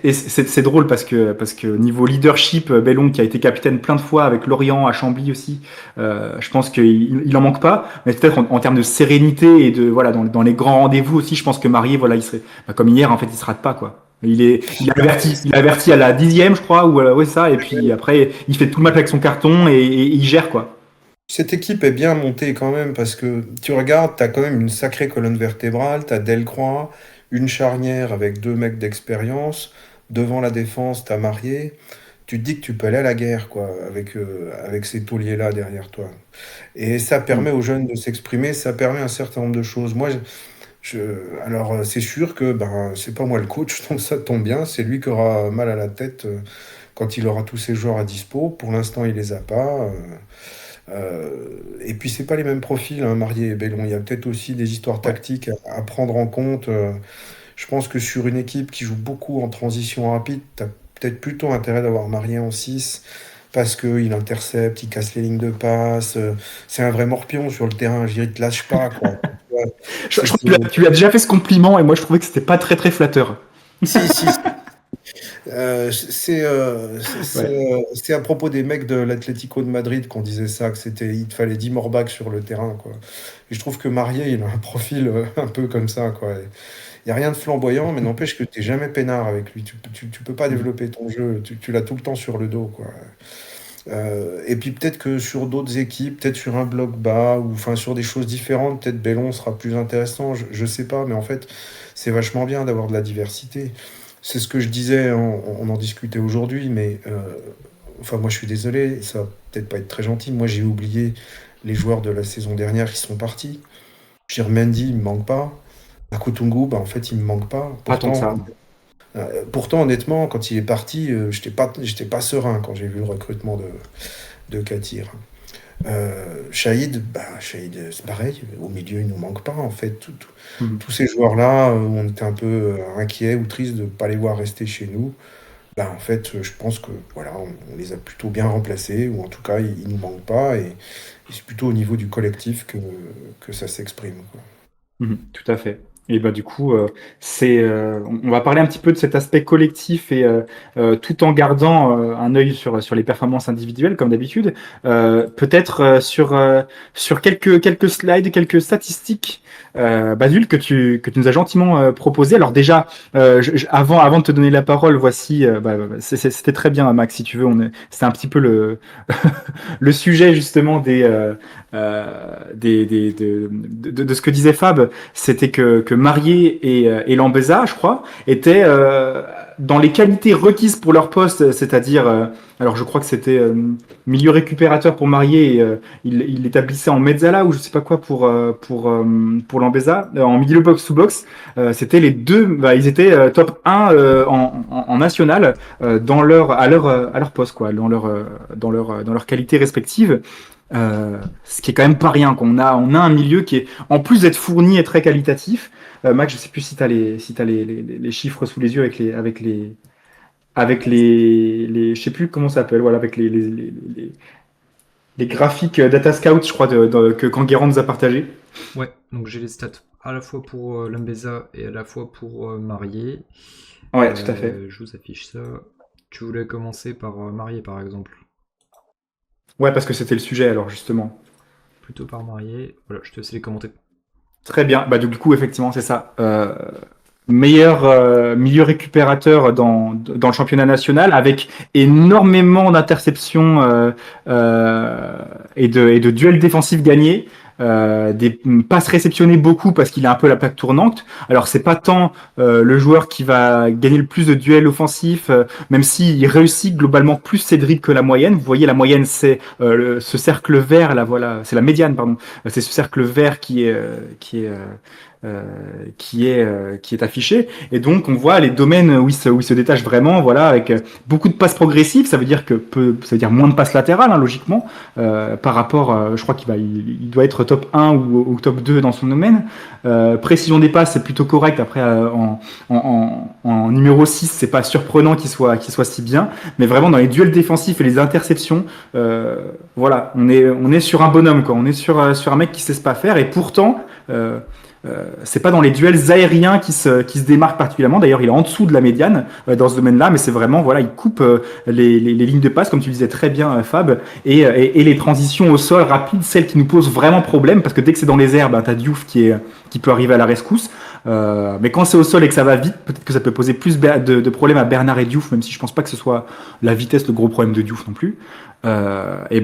et c'est drôle parce que niveau leadership, Bellon qui a été capitaine plein de fois avec Lorient à Chambly aussi, je pense qu'il en manque pas, mais peut-être en termes de sérénité et de voilà dans les grands rendez-vous aussi, je pense que Marié voilà il serait comme hier en fait il se rate pas quoi. Il a averti à la 10e je crois ou ouais ça et puis après il fait tout le match avec son carton et il gère quoi.
Cette équipe est bien montée quand même parce que tu regardes, tu as quand même une sacrée colonne vertébrale, tu as Delcroix, une charnière avec 2 mecs d'expérience, devant la défense, tu as Marié. Tu te dis que tu peux aller à la guerre quoi, avec ces tauliers-là derrière toi. Et ça
Mm.
permet aux jeunes de s'exprimer, ça permet un certain nombre de choses. Moi, alors c'est sûr que c'est pas moi le coach, donc ça tombe bien, c'est lui qui aura mal à la tête quand il aura tous ses joueurs à dispo. Pour l'instant, il les a pas. Et puis c'est pas les mêmes profils, hein, Marié et Bellon. Il y a peut-être aussi des histoires
Ouais.
tactiques à prendre en compte. Je pense que sur une équipe qui joue beaucoup en transition rapide, tu as peut-être plutôt intérêt d'avoir Marié en 6 parce qu'il intercepte, il casse les lignes de passe. C'est un vrai morpion sur le terrain. Je dirais, il te lâche pas, quoi. Tu vois,
Je
c'est,
crois que tu lui as déjà fait ce compliment et moi je trouvais que c'était pas très très flatteur.
si, si,
Ouais.
c'est à propos des mecs de l'Atlético de Madrid qu'on disait ça, il te fallait 10 Morbach sur le terrain, quoi. Et je trouve que Marié, il a un profil un peu comme ça, quoi. Il n'y a rien de flamboyant, mais n'empêche que tu n'es jamais peinard avec lui. Tu peux pas
Mm.
développer ton jeu, tu l'as tout le temps sur le dos, quoi. Et puis peut-être que sur d'autres équipes, peut-être sur un bloc bas, ou enfin sur des choses différentes, peut-être Bellon sera plus intéressant, je sais pas, mais en fait, c'est vachement bien d'avoir de la diversité. C'est ce que je disais, on en discutait aujourd'hui, mais enfin moi je suis désolé, ça va peut-être pas être très gentil, moi j'ai oublié les joueurs de la saison dernière qui sont partis. Mendy, il me manque pas. Akutungu, en fait, il me manque pas.
Pas tant que ça.
Pourtant, honnêtement, quand il est parti, j'étais pas serein quand j'ai vu le recrutement de Katir. Shahid, c'est pareil. Au milieu, il nous manque pas, en fait. Tous ces joueurs-là, où on était un peu inquiets ou tristes de ne pas les voir rester chez nous. En fait, je pense que voilà, on les a plutôt bien remplacés, ou en tout cas, ils nous manquent pas. Et c'est plutôt au niveau du collectif que ça s'exprime, quoi.
Tout à fait. Et du coup, on va parler un petit peu de cet aspect collectif et tout en gardant un œil sur les performances individuelles comme d'habitude. Peut-être sur quelques slides, quelques statistiques, Basile, que tu nous as gentiment proposé. Alors déjà, avant de te donner la parole, voici, c'était très bien, Max, si tu veux. C'était un petit peu le sujet justement de ce que disait Fab, c'était que Marié et Lambeza, je crois, étaient dans les qualités requises pour leur poste, c'est-à-dire, alors je crois que c'était milieu récupérateur pour Marié, et il l'établissait en mezzala ou je sais pas quoi pour Lambeza, en milieu box-to-box, c'était les deux, ils étaient top 1 en national à leur poste, quoi, dans leur qualité respective. Ce qui est quand même pas rien, qu'on a un milieu qui est, en plus d'être fourni et très qualitatif. Max, je sais plus si t'as les chiffres sous les yeux avec les je sais plus comment ça s'appelle, voilà, avec les graphiques Data Scout, je crois, que Kanguerrand nous a partagé.
Ouais, donc j'ai les stats à la fois pour Lambeza et à la fois pour Marié.
Ouais, tout à fait.
Je vous affiche ça. Tu voulais commencer par Marié, par exemple?
Ouais, parce que c'était le sujet, alors, justement.
Plutôt par Marié. Voilà, je te laisse les commenter.
Très bien. Du coup, effectivement, c'est ça. Meilleur milieu récupérateur dans le championnat national, avec énormément d'interceptions et de duels défensifs gagnés. Des passes réceptionnées beaucoup parce qu'il a un peu la plaque tournante. Alors c'est pas tant le joueur qui va gagner le plus de duels offensifs, même s'il réussit globalement plus ses dribbles que la moyenne. Vous voyez, la moyenne c'est ce cercle vert là, voilà, c'est la médiane, pardon. C'est ce cercle vert qui est affiché, et donc on voit les domaines où il se détache vraiment, voilà, avec beaucoup de passes progressives. Ça veut dire moins de passes latérales, hein, logiquement, par rapport, je crois il doit être top 1 ou top 2 dans son domaine. Précision des passes, c'est plutôt correct. Après, en numéro 6, c'est pas surprenant qu'il soit si bien, mais vraiment dans les duels défensifs et les interceptions, voilà, on est sur un bonhomme, quoi. On est sur un mec qui sait pas faire, et pourtant c'est pas dans les duels aériens qui se démarque particulièrement. D'ailleurs, il est en dessous de la médiane dans ce domaine-là, mais c'est vraiment, voilà, il coupe les lignes de passe, comme tu disais très bien, Fab, et les transitions au sol rapides, celles qui nous posent vraiment problème, parce que dès que c'est dans les airs, t'as Diouf qui peut arriver à la rescousse. Mais quand c'est au sol et que ça va vite, peut-être que ça peut poser plus de problèmes à Bernard et Diouf, même si je pense pas que ce soit la vitesse le gros problème de Diouf non plus. Il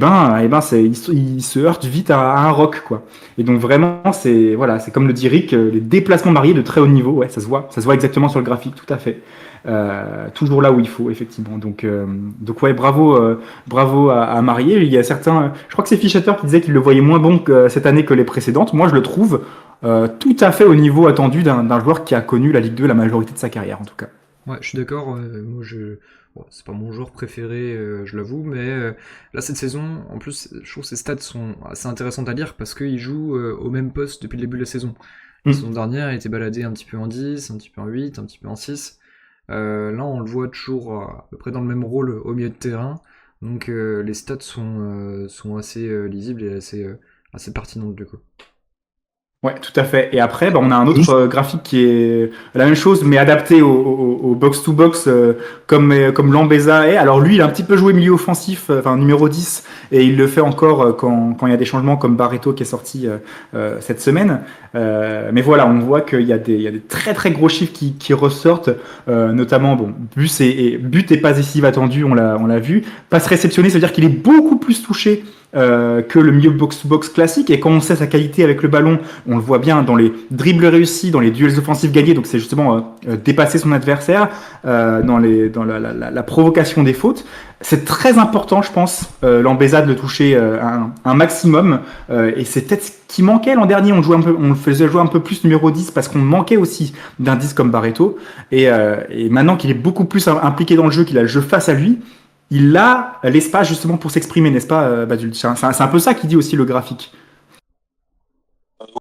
se heurte vite à un roc, quoi. Et donc vraiment, c'est comme le dit Rick, les déplacements Mariés de très haut niveau, ouais, ça se voit exactement sur le graphique, tout à fait. Toujours là où il faut, effectivement. Donc ouais, bravo à Marié. Il y a certains, je crois que c'est Fichater qui disait qu'il le voyait moins bon cette année que les précédentes. Moi, je le trouve tout à fait au niveau attendu d'un joueur qui a connu la Ligue 2 la majorité de sa carrière, en tout cas.
Ouais, je suis d'accord. Moi, c'est pas mon joueur préféré, je l'avoue, mais là, cette saison, en plus, je trouve que ses stats sont assez intéressantes à lire parce qu'il joue au même poste depuis le début de la saison. La saison dernière, il était baladé un petit peu en 10, un petit peu en 8, un petit peu en 6. Là, on le voit toujours à peu près dans le même rôle au milieu de terrain. Donc, les stats sont assez lisibles et assez pertinentes, du coup.
Ouais, tout à fait. Et après, on a un autre graphique qui est la même chose, mais adapté au box-to-box, comme Lambeza est. Alors lui, il a un petit peu joué milieu offensif, enfin numéro 10, et il le fait encore quand il y a des changements comme Barreto qui est sorti cette semaine. Mais voilà, on voit qu'il y a des très très gros chiffres qui ressortent, notamment, but et passe décisive attendu, on l'a vu. Passe réceptionnée, ça veut dire qu'il est beaucoup plus touché que le milieu box-to-box classique, et quand on sait sa qualité avec le ballon, on le voit bien dans les dribbles réussis, dans les duels offensifs gagnés, donc c'est justement dépasser son adversaire, dans la provocation des fautes. C'est très important, je pense, Lambeza de le toucher un maximum, et c'est peut-être ce qui manquait l'an dernier. On le faisait jouer un peu plus numéro 10 parce qu'on manquait aussi d'un 10 comme Barreto, et maintenant qu'il est beaucoup plus impliqué dans le jeu, qu'il a le jeu face à lui, il a l'espace justement pour s'exprimer, n'est-ce pas, Badul? C'est un peu ça qui dit aussi le graphique.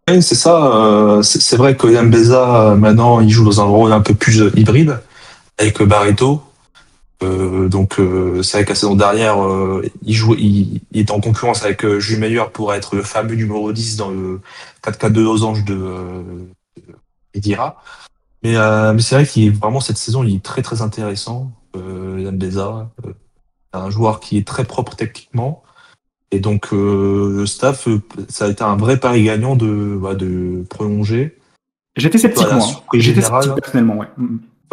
Oui, c'est ça. C'est vrai que Lambeza, maintenant, il joue dans un rôle un peu plus hybride avec Barreto. C'est vrai que la saison dernière, il était en concurrence avec Jules Meilleur pour être le fameux numéro 10 dans le 4-4-2 losange de Edira. Mais c'est vrai qu'il est vraiment, cette saison, il est très très intéressant. Lambeza, un joueur qui est très propre techniquement. Et donc le staff, ça a été un vrai pari gagnant de prolonger.
J'étais sceptique, moi. J'étais sceptique personnellement, ouais.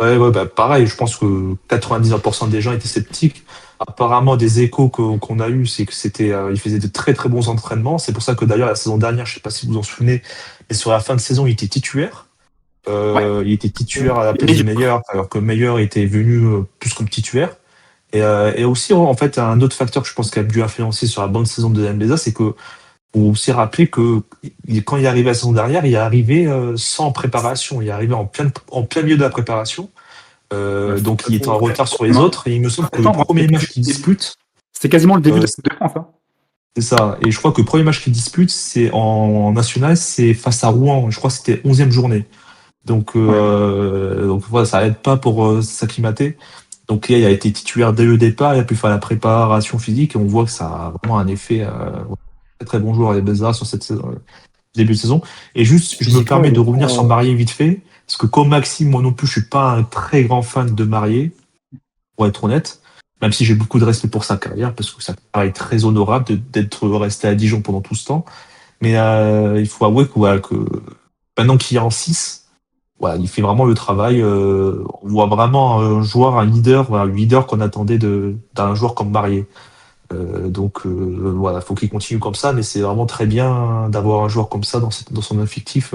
Ouais, pareil, je pense que 99% des gens étaient sceptiques. Apparemment, des échos qu'on a eu, c'est que il faisait de très très bons entraînements. C'est pour ça que d'ailleurs la saison dernière, je sais pas si vous vous en souvenez, mais sur la fin de saison, il était titulaire. Il était titulaire à la place de Meilleur, alors que Meilleur était venu plus comme titulaire. Et aussi, en fait, un autre facteur que je pense qui a dû influencer sur la bonne saison de Lambeza, c'est que faut aussi rappeler que quand il est arrivé la saison dernière, il est arrivé sans préparation. Il est arrivé en plein milieu de la préparation. Donc il était en retard sur les autres. Et il me semble que le premier match qu'il dispute,
c'est quasiment le début de la France. Hein.
C'est ça. Et je crois que le premier match qu'il dispute, c'est en national, c'est face à Rouen. Je crois que c'était 11e journée. Donc voilà, ça aide pas pour s'acclimater. Donc là, il a été titulaire dès le départ, il a pu faire la préparation physique et on voit que ça a vraiment un effet très très bon joueur à Lambeza sur cette saison, début de saison. Et juste, je me permets de revenir sur Marié vite fait, parce que comme Maxime, moi non plus, je suis pas un très grand fan de Marié, pour être honnête, même si j'ai beaucoup de respect pour sa carrière, parce que ça paraît très honorable d'être resté à Dijon pendant tout ce temps. Mais il faut avouer que maintenant qu'il est en 6, voilà, il fait vraiment le travail. On voit vraiment un joueur, un leader qu'on attendait d'un joueur comme Marié. Voilà, faut qu'il continue comme ça, mais c'est vraiment très bien d'avoir un joueur comme ça dans son effectif,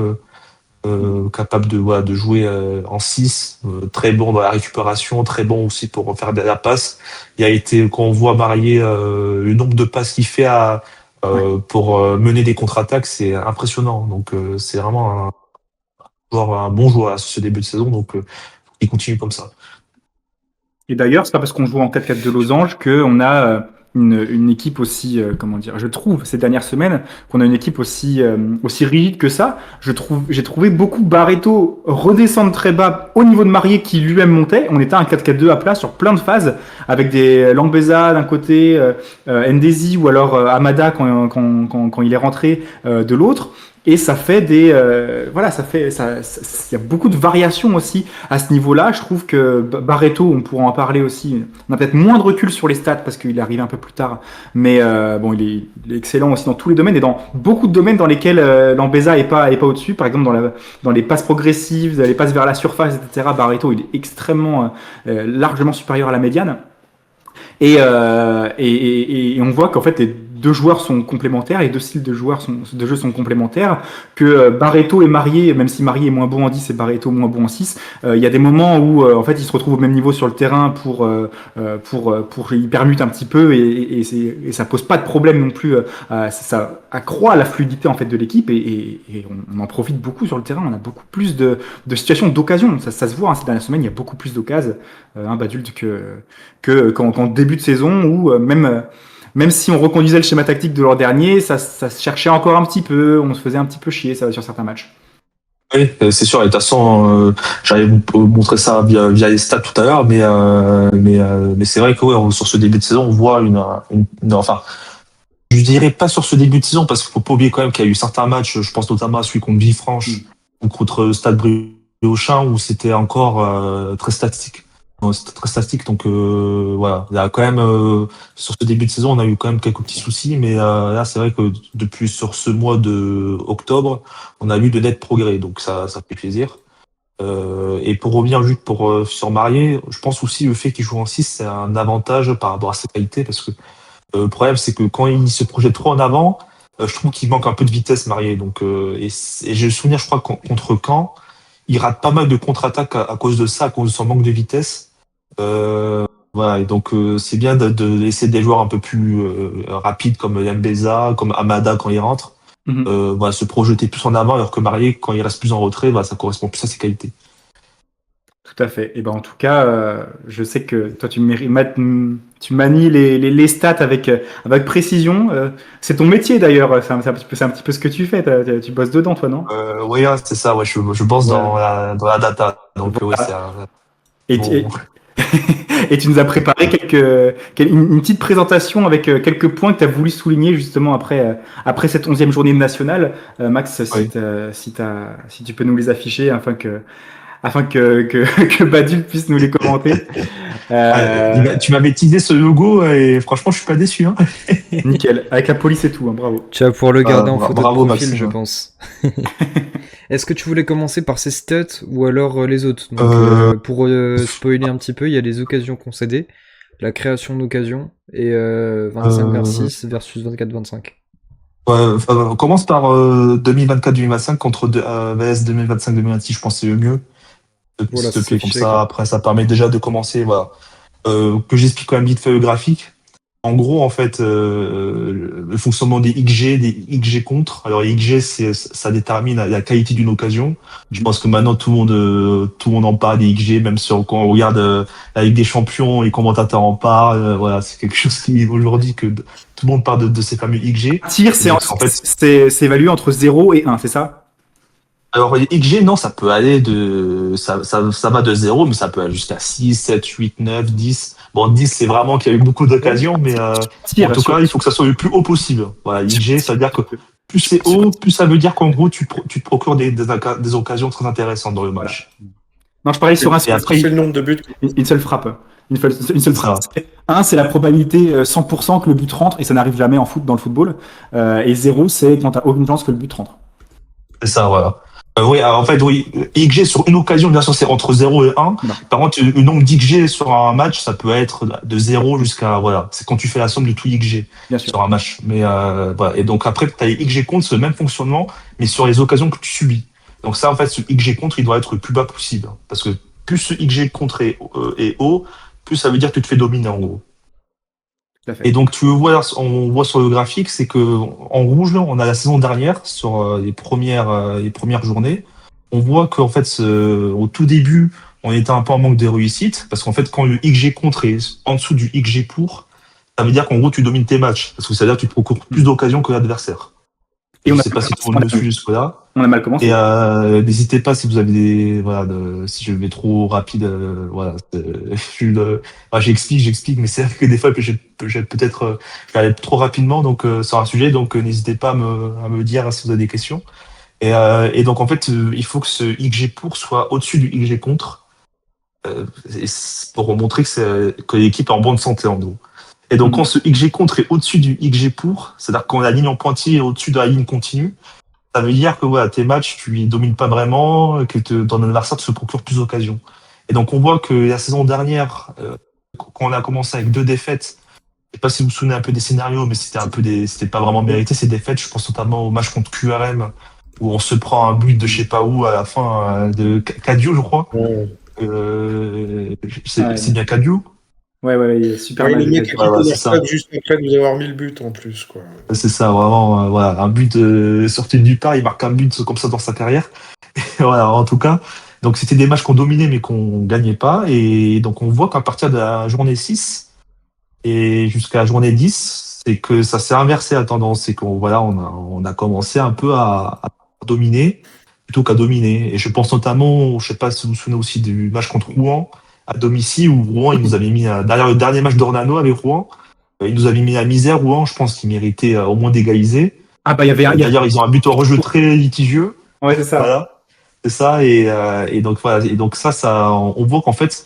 capable de jouer en 6, très bon dans la récupération, très bon aussi pour faire de la passe. Quand on voit Marié, le nombre de passes qu'il fait pour mener des contre-attaques, c'est impressionnant. Donc c'est vraiment un bon joueur à ce début de saison, donc il continue comme ça.
Et d'ailleurs, c'est pas parce qu'on joue en 4-4 de losange qu'on a une équipe aussi, je trouve, ces dernières semaines, qu'on a une équipe aussi rigide que ça. J'ai trouvé beaucoup Barreto redescendre très bas au niveau de Marié qui lui-même montait. On était un 4-4-2 à plat sur plein de phases, avec des Lambeza d'un côté, Ndezi ou alors Amada quand il est rentré de l'autre. Et ça fait il y a beaucoup de variations aussi à ce niveau-là. Je trouve que Barreto, on pourra en parler aussi. On a peut-être moins de recul sur les stats parce qu'il est arrivé un peu plus tard. Mais il est excellent aussi dans tous les domaines et dans beaucoup de domaines dans lesquels Lambeza est pas au-dessus. Par exemple, dans les passes progressives, les passes vers la surface, etc. Barreto, il est extrêmement, largement supérieur à la médiane. Et on voit qu'en fait, les deux joueurs sont complémentaires, les deux styles de jeu sont complémentaires, que Barreto et Marié, même si Marié est moins bon en 10 et Barreto moins bon en 6, il y a des moments où en fait ils se retrouvent au même niveau sur le terrain pour ils permutent un petit peu et ça pose pas de problème non plus, ça accroît la fluidité en fait de l'équipe et on en profite beaucoup sur le terrain, on a beaucoup plus de situations d'occasion, ça se voit, hein, ces dernières semaines il y a beaucoup plus d'occasions Badult que qu'en début de saison où même si on reconduisait le schéma tactique de l'an dernier, ça se cherchait encore un petit peu, on se faisait un petit peu chier sur certains matchs.
Oui, c'est sûr. Et de toute façon, j'allais vous montrer ça via les stats tout à l'heure, mais c'est vrai que sur ce début de saison, on voit je dirais pas sur ce début de saison, parce qu'il faut pas oublier quand même qu'il y a eu certains matchs, je pense notamment à celui contre Villefranche ou contre Stade Briochin, où c'était encore très statique. Non, c'était très statique, donc voilà. Il y a quand même sur ce début de saison, on a eu quand même quelques petits soucis, mais là, c'est vrai que depuis sur ce mois de octobre, on a eu de nets progrès, donc ça fait plaisir. Et pour revenir juste sur Marié, je pense aussi le fait qu'il joue en 6, c'est un avantage par rapport à ses qualités, parce que le problème, c'est que quand il se projette trop en avant, je trouve qu'il manque un peu de vitesse, Marié. Donc, et j'ai le souvenir, je crois, contre Caen, il rate pas mal de contre-attaques à cause de ça, à cause de son manque de vitesse. Voilà, et donc c'est bien de laisser des joueurs un peu plus rapides comme Mbeza, comme Amada quand il rentre, voilà, se projeter plus en avant, alors que Marié, quand il reste plus en retrait, voilà, ça correspond plus à ses qualités.
Tout à fait. Et ben en tout cas, je sais que toi tu manies les stats avec précision. C'est ton métier d'ailleurs. C'est un petit peu ce que tu fais. Tu bosses dedans, toi, non?
Oui, c'est ça. Ouais, je bosse dans la data. Donc ouais, c'est un...
Et tu nous as préparé une petite présentation avec quelques points que tu as voulu souligner justement après cette 11e journée nationale. Max, si tu peux nous les afficher afin que Badul puisse nous les commenter.
Tu m'avais teasé ce logo et franchement, je suis pas déçu. Hein.
Nickel, avec la police et tout, hein, bravo.
Tu vas pouvoir le garder en photo de profil,
Maxime.
je pense. Est-ce que tu voulais commencer par ces stats ou alors les autres? Donc, pour spoiler un petit peu, il y a les occasions concédées, la création d'occasions et 25-26 versus 24-25.
On commence par 2024-2025 contre VS 2025-2026, je pense que c'est le mieux.
Voilà,
S'il te plaît, comme ça, après, ça permet déjà de commencer. Voilà. Que j'explique quand même vite fait le graphique. En gros, en fait, le fonctionnement des XG contre. Alors, les XG, ça détermine la qualité d'une occasion. Je pense que maintenant, tout le monde en parle des XG, même quand on regarde la Ligue des Champions, les commentateurs en parlent. Voilà, c'est quelque chose qui, aujourd'hui, que tout le monde parle de ces fameux XG.
Tir, c'est évalué entre 0 et 1, c'est ça?
Alors, les XG, non, ça peut aller ça va de 0, mais ça peut aller jusqu'à 6, 7, 8, 9, 10. Bon, 10, c'est vraiment qu'il y a eu beaucoup d'occasions, mais en tout cas, il faut que ça soit le plus haut possible. Voilà, XG, ça veut dire que plus c'est haut, plus ça veut dire qu'en gros, tu te procures des occasions très intéressantes dans le match.
Non, je parlais sur un.
Et après, il fait le nombre de buts.
Une seule frappe. Une seule frappe. 1, c'est la probabilité 100% que le but rentre, et ça n'arrive jamais dans le football. Et 0, c'est quand tu n'as aucune chance que le but rentre.
C'est ça, voilà. Oui, alors en fait, oui, XG sur une occasion, bien sûr, c'est entre 0 et 1. Non. Par contre, le nombre d'XG sur un match, ça peut être de 0 jusqu'à, voilà, c'est quand tu fais la somme de tout XG sur un match. Mais, voilà. Et donc après, tu as les XG contre, c'est le même fonctionnement, mais sur les occasions que tu subis. Donc ça, en fait, ce XG contre, il doit être le plus bas possible. Parce que plus ce XG contre est haut, plus ça veut dire que tu te fais dominer, en gros. Et donc, on voit sur le graphique, c'est que en rouge, là, on a la saison dernière sur les premières journées. On voit qu'en fait, au tout début, on était un peu en manque de réussite, parce qu'en fait, quand le XG contre est en dessous du XG pour, ça veut dire qu'en gros, tu domines tes matchs, parce que ça veut dire que tu te procures plus d'occasions que l'adversaire. Et je ne sais pas si tout le monde me suit jusque-là.
On a mal commencé.
Et n'hésitez pas si vous avez si je vais trop rapide, j'explique, mais c'est vrai que des fois je vais aller trop rapidement donc sur un sujet, donc n'hésitez pas à me dire si vous avez des questions. Et donc en fait, il faut que ce XG pour soit au-dessus du XG contre, pour montrer que l'équipe est en bonne santé en gros. Et donc, quand ce XG contre est au-dessus du XG pour, c'est-à-dire quand la ligne en pointillé est au-dessus de la ligne continue, ça veut dire que voilà, tes matchs, tu les domines pas vraiment, que ton adversaire se procure plus d'occasions. Et donc, on voit que la saison dernière, quand on a commencé avec 2 défaites, je sais pas si vous vous souvenez un peu des scénarios, mais c'était pas vraiment mérité ces défaites. Je pense notamment au match contre QRM, où on se prend un but de je sais pas où à la fin de Cadio, je crois. C'est bien Cadio.
Ouais, il est super mal.
Le mec qui c'est ça. Juste après de vous avoir mis le but en plus, quoi.
C'est ça, vraiment, voilà, un but sorti de nulle part, il marque un but comme ça dans sa carrière. Et voilà, en tout cas, donc c'était des matchs qu'on dominait mais qu'on gagnait pas. Et donc on voit qu'à partir de la journée 6 et jusqu'à la journée 10, c'est que ça s'est inversé la tendance. C'est qu'on on a commencé un peu à dominer plutôt qu'à dominer. Et je pense notamment, je sais pas si vous vous souvenez aussi du match contre Rouen, à domicile, où Rouen, ils nous avaient mis derrière le dernier match d'Ornano avec Rouen. Il nous avait mis la misère, Rouen, je pense qu'il méritait au moins d'égaliser.
Ah bah il y avait
D'ailleurs, ils ont un but au rejeu très litigieux.
Ouais, c'est ça.
Voilà. C'est ça, et donc voilà. Et donc ça, on voit qu'en fait,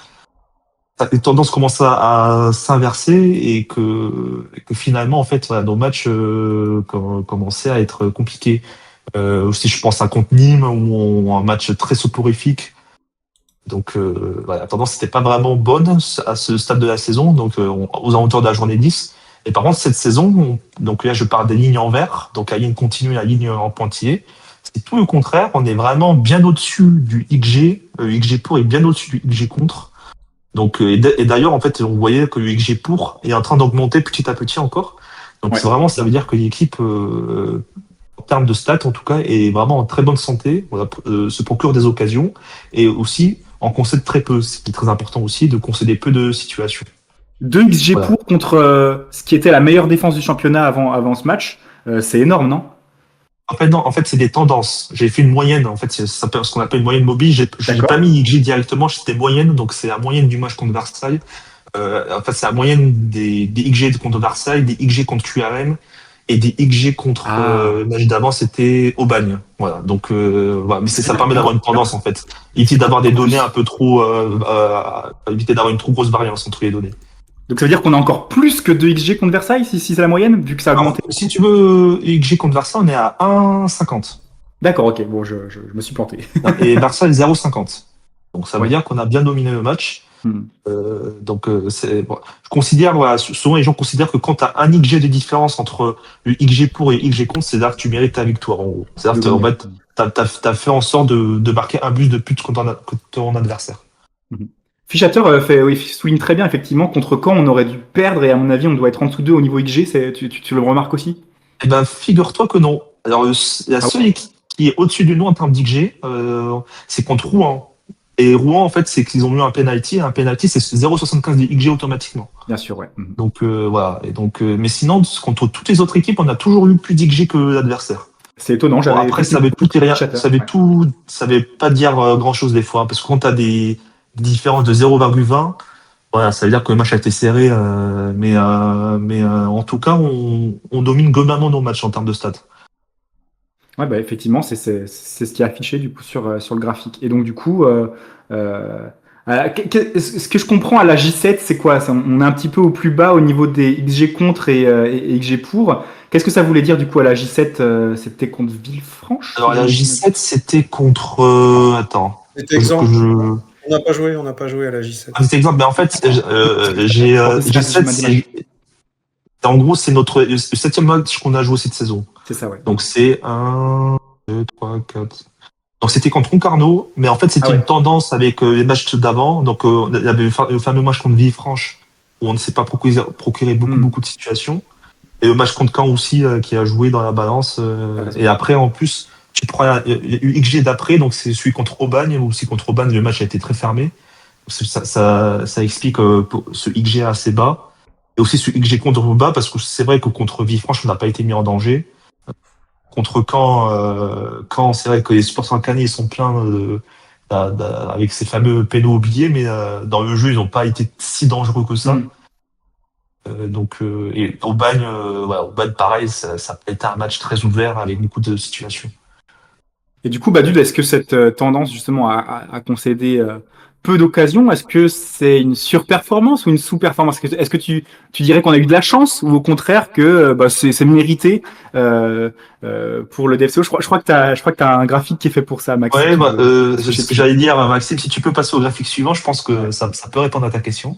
les tendances commencent à s'inverser et que finalement, en fait, voilà, nos matchs commençaient à être compliqués. Aussi, je pense à contre Nîmes, où un match très soporifique. Donc voilà, la tendance n'était pas vraiment bonne à ce stade de la saison, donc aux alentours de la journée 10. Et par contre, cette saison, donc là, je parle des lignes en vert, donc la ligne continue, la ligne en pointillé. C'est tout le contraire. On est vraiment bien au-dessus du XG. XG pour est bien au-dessus du XG contre. Donc, et d'ailleurs, en fait, on voyait que le XG pour est en train d'augmenter petit à petit encore. Donc, c'est vraiment, ça veut dire que l'équipe, en termes de stats, en tout cas, est vraiment en très bonne santé, se procure des occasions et aussi en concède très peu. Ce qui est très important aussi, de concéder peu de situations.
2 XG pour contre ce qui était la meilleure défense du championnat avant ce match, c'est énorme, non?
En fait, non, en fait, c'est des tendances. J'ai fait une moyenne, en fait, c'est ce qu'on appelle une moyenne mobile. J'ai pas mis XG directement, c'était moyenne, donc c'est la moyenne du match contre Versailles. En fait, c'est la moyenne des XG contre Versailles, des XG contre QRM et des XG contre l'âge d'avant, c'était Aubagne. Voilà, donc voilà. Mais ça permet d'avoir une tendance, en fait. Éviter d'avoir des données un peu trop, éviter d'avoir une trop grosse variance entre les données.
Donc ça veut dire qu'on a encore plus que 2 XG contre Versailles, si c'est la moyenne, vu que ça a augmenté.
Alors, si tu veux, XG contre Versailles, on est à 1,50.
D'accord, ok, bon, je me suis planté.
Et Versailles, 0,50. Donc ça veut dire qu'on a bien dominé le match. Donc bon, je considère, voilà, souvent les gens considèrent que quand tu as un XG de différence entre le XG pour et le XG contre, c'est-à-dire que tu mérites ta victoire, en gros. C'est-à-dire que en fait, t'as fait en sorte de marquer un but de plus contre ton adversaire.
Fichateur souligne très bien, effectivement, contre Caen, on aurait dû perdre, et à mon avis, on doit être en dessous 2 au niveau XG, tu le remarques aussi?
Eh ben, figure-toi que non. Alors, la seule équipe qui est au-dessus de nous en termes d'XG, c'est contre Rouen. Et Rouen, en fait, c'est qu'ils ont eu un penalty. Un penalty, c'est 0,75 de XG automatiquement.
Bien sûr, ouais.
Donc, voilà. Et donc, mais sinon, contre toutes les autres équipes, on a toujours eu plus d'XG que l'adversaire.
C'est étonnant.
Bon, après, ça veut tout et rien. Ça veut pas dire grand-chose des fois, hein, parce que quand tu as des différences de 0,20, voilà, ça veut dire que le match a été serré, mais en tout cas, on domine globalement nos matchs en termes de stats.
Ouais, bah effectivement, c'est ce qui est affiché du coup sur le graphique. Et donc du coup, ce que je comprends à la J7, c'est quoi? On est un petit peu au plus bas au niveau des XG contre et XG pour. Qu'est-ce que ça voulait dire du coup à la J7? C'était contre Villefranche?
Alors la J7, c'était contre. Attends.
C'était exemple. On n'a pas joué à la J7.
C'est exemple, mais en fait, J7, en gros, c'est le 7e match qu'on a joué cette saison.
C'est ça, ouais.
Donc c'est 1, 2, 3, 4. Donc c'était contre Concarneau, mais en fait c'était une tendance avec les matchs d'avant. Donc il y avait le fameux match contre Villefranche où on ne s'est pas procuré beaucoup de situations. Et le match contre Caen aussi qui a joué dans la balance. Et après en plus, tu prends le XG d'après, donc c'est celui contre Aubagne, ou si contre Aubagne le match a été très fermé. Ça explique ce XG assez bas. Et aussi ce XG contre bas, parce que c'est vrai que contre Villefranche on n'a pas été mis en danger. Contre Caen, c'est vrai que les supporters canadiens sont pleins avec ces fameux pénaux oubliés, mais dans le jeu, ils n'ont pas été si dangereux que ça. Et Aubagne, pareil, ça a été un match très ouvert avec beaucoup de situations.
Et du coup, Badul, est-ce que cette tendance justement à concéder peu d'occasions, est-ce que c'est une surperformance ou une sous-performance? Est-ce que tu dirais qu'on a eu de la chance ou au contraire que c'est mérité pour le DFCO? Je crois que t'as un graphique qui est fait pour ça, Maxime.
Ouais, c'est ce que j'allais dire, Maxime. Si tu peux passer au graphique suivant, je pense que ça peut répondre à ta question.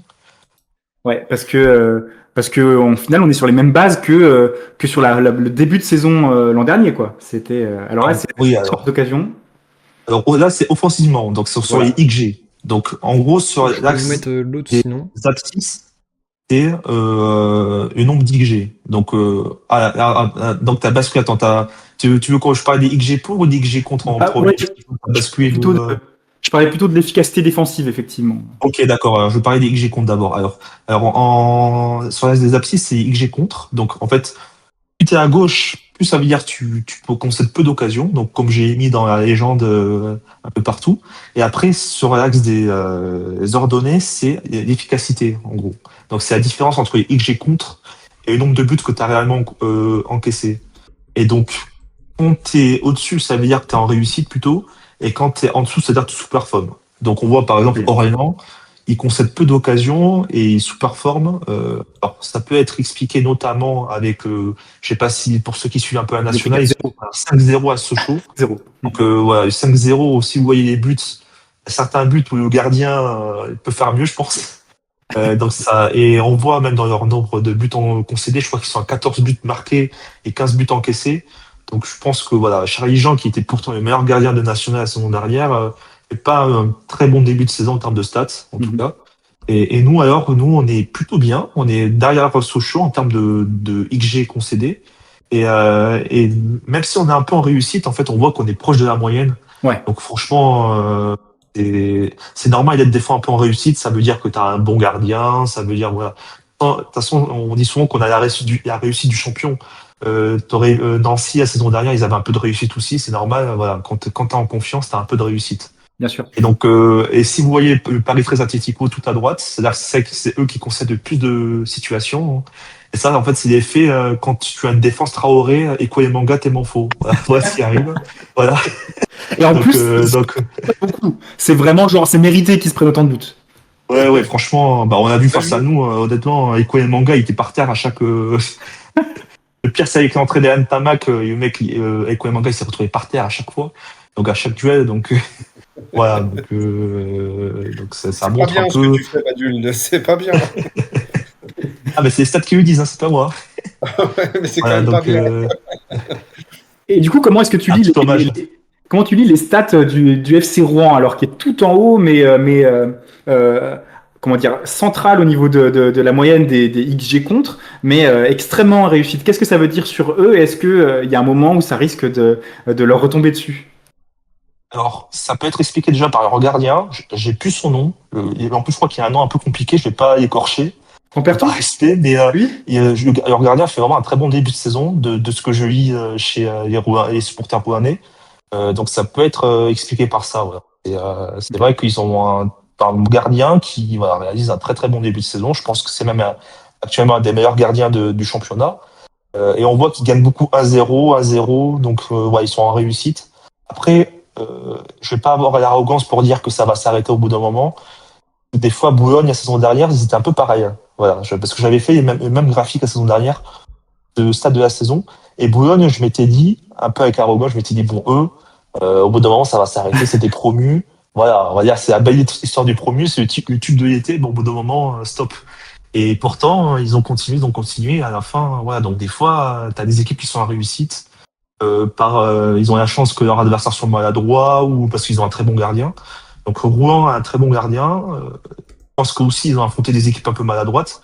Ouais, parce que en final, on est sur les mêmes bases que sur le début de saison l'an dernier, quoi. C'était alors là, c'est sorte d'occasion.
Alors là, c'est offensivement, donc sur les XG. Donc, en gros, sur l'axe
des
abscisses, c'est le nombre d'XG. Donc, donc t'as basculé. Attends, tu veux que je parle des XG pour ou des XG contre en premier?
Je parlais plutôt de l'efficacité défensive, effectivement.
Ok, d'accord. Alors, je parlais des XG contre d'abord. Alors sur l'axe des abscisses, c'est XG contre. Donc, en fait, plus tu es à gauche, plus ça veut dire que tu concèdes peu d'occasions. Donc, comme j'ai mis dans la légende un peu partout. Et après, sur l'axe des ordonnées, c'est l'efficacité, en gros. Donc, c'est la différence entre les XG contre et le nombre de buts que tu as réellement encaissé. Et donc, quand tu es au-dessus, ça veut dire que tu es en réussite plutôt, et quand tu es en dessous, ça veut dire que tu sous-performes. Donc on voit par exemple Aurélien, il concède peu d'occasions et il sous-performe. Alors, ça peut être expliqué notamment avec, je sais pas si pour ceux qui suivent un peu la nationale, ils ont un 5-0 à Sochaux.
0.
Donc voilà, 5-0, si vous voyez les buts, certains buts où le gardien peut faire mieux, je pense. Donc ça, et on voit même dans leur nombre de buts concédés, je crois qu'ils sont à 14 buts marqués et 15 buts encaissés. Donc je pense que voilà, Charlie Jean, qui était pourtant le meilleur gardien de national la saison dernière, fait pas un très bon début de saison en termes de stats, en tout cas. Et nous, alors, on est plutôt bien. On est derrière Sochaux en termes de XG concédé. Et même si on est un peu en réussite, en fait, on voit qu'on est proche de la moyenne.
Ouais.
Donc franchement, c'est normal d'être des fois un peu en réussite. Ça veut dire que tu as un bon gardien. Ça veut dire, voilà. De toute façon, on dit souvent qu'on a la réussite du champion. Nancy, la saison dernière, ils avaient un peu de réussite aussi. C'est normal. Voilà. Quand tu es en confiance, tu as un peu de réussite.
Bien sûr.
Et donc, et si vous voyez le Paris Frères Atlético tout à droite, c'est-à-dire que c'est eux qui concèdent le plus de situations. Et ça, en fait, c'est l'effet quand tu as une défense Traoré et Kouemanga tellement faux. Voilà ce qui arrive. Voilà.
Et en
donc,
plus, c'est vraiment genre, c'est mérité qu'ils se prennent autant de buts.
Ouais, franchement, bah, on a vu face à nous, honnêtement, Kouemanga, il était par terre à chaque. Le pire, c'est avec l'entrée d'Alan Tamac, le mec, Kouemanga, il s'est retrouvé par terre à chaque fois. Donc, à chaque duel, donc. Voilà, donc ça montre
bien
un
ce
peu.
Que tu fais, Badul, c'est pas bien.
Ah, mais c'est les stats qui le disent, hein, c'est pas moi.
Ouais, mais c'est voilà, quand même pas bien.
Et du coup, comment est-ce que tu lis comment tu lis les stats du FC Rouen, alors qui est tout en haut, mais comment dire, central au niveau de la moyenne des XG contre, mais extrêmement en réussite. Qu'est-ce que ça veut dire sur eux? Est-ce qu'il y a un moment où ça risque de leur retomber dessus?
Alors, ça peut être expliqué déjà par leur gardien. J'ai plus son nom. En plus, je crois qu'il y a un nom un peu compliqué. Je vais pas l'écorcher.
Comperton ?
Pas respect, mais
oui.
Leur gardien fait vraiment un très bon début de saison de ce que je lis chez les supporters rouennais. Donc, ça peut être expliqué par ça. Voilà. Et c'est vrai qu'ils ont un gardien qui réalise un très très bon début de saison. Je pense que c'est même actuellement un des meilleurs gardiens du championnat. Et on voit qu'ils gagnent beaucoup 1-0, 1-0. Donc, ils sont en réussite. Après, je vais pas avoir l'arrogance pour dire que ça va s'arrêter au bout d'un moment. Des fois, Boulogne, la saison dernière, ils étaient un peu pareils. Voilà, parce que j'avais fait les mêmes graphiques la saison dernière, de stade de la saison. Et Boulogne, je m'étais dit, un peu avec arrogance, je m'étais dit, bon, au bout d'un moment, ça va s'arrêter, c'était promu. Voilà, on va dire, c'est la belle histoire du promu, c'est le tube de l'été, bon, au bout d'un moment, stop. Et pourtant, ils ont continué, à la fin, voilà. Donc, des fois, t'as des équipes qui sont en réussite. Ils ont la chance que leur adversaire soit maladroit ou parce qu'ils ont un très bon gardien. Donc Rouen a un très bon gardien. Je pense qu'aussi ils ont affronté des équipes un peu maladroites.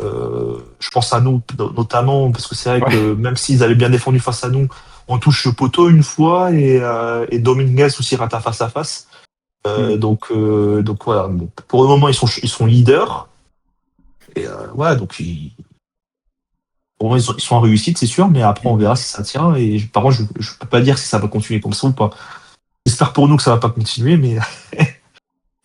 Je pense à nous notamment parce que c'est vrai que même s'ils avaient bien défendu face à nous, on touche le poteau une fois et Dominguez aussi rate à face à face. Donc voilà. Pour le moment ils sont leaders. Et voilà, donc pour moi, ils sont en réussite, c'est sûr, mais après, on verra si ça tient. Et par contre, je peux pas dire si ça va continuer comme ça ou pas. J'espère pour nous que ça va pas continuer, mais,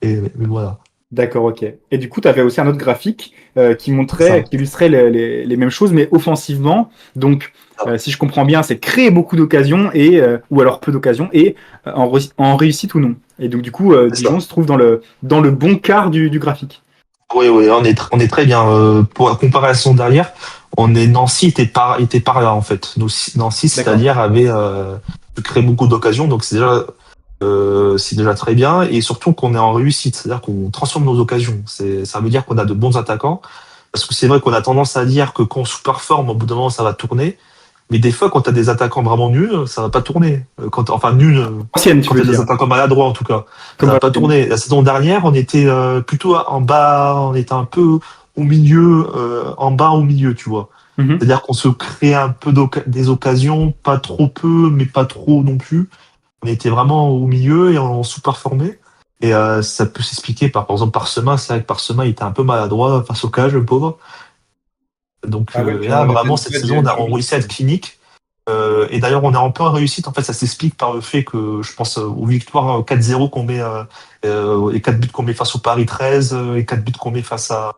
mais voilà.
D'accord, ok. Et du coup, tu avais aussi un autre graphique qui illustrait les mêmes choses, mais offensivement. Donc, si je comprends bien, c'est créer beaucoup d'occasions ou alors peu d'occasions et en réussite ou non. Et donc, du coup, Dijon se trouve dans le bon quart du graphique.
Oui, on est très bien. Pour la comparaison derrière, Nancy était par là en fait. Nancy, c'est-à-dire avait créé beaucoup d'occasions, donc c'est déjà très bien. Et surtout qu'on est en réussite, c'est-à-dire qu'on transforme nos occasions. Ça veut dire qu'on a de bons attaquants. Parce que c'est vrai qu'on a tendance à dire que quand on sous-performe, au bout d'un moment, ça va tourner. Mais des fois, quand tu as des attaquants vraiment nuls, ça va pas tourner. Nuls. Quand tu as des attaquants maladroits, en tout cas. Ça va pas tourner. La saison dernière, on était plutôt en bas, on était un peu au milieu, en bas au milieu, tu vois. Mm-hmm. C'est-à-dire qu'on se crée un peu des occasions, pas trop peu, mais pas trop non plus. On était vraiment au milieu et on sous-performait. Et ça peut s'expliquer par exemple Parsemin. C'est vrai que Parsemin il était un peu maladroit face au cage, le pauvre. Donc là, vraiment, cette saison, on a réussi à être clinique. Et d'ailleurs, on est un peu en réussite. En fait, ça s'explique par le fait que, je pense, aux victoires 4-0 qu'on met, les 4 buts qu'on met face au Paris 13, les 4 buts qu'on met face à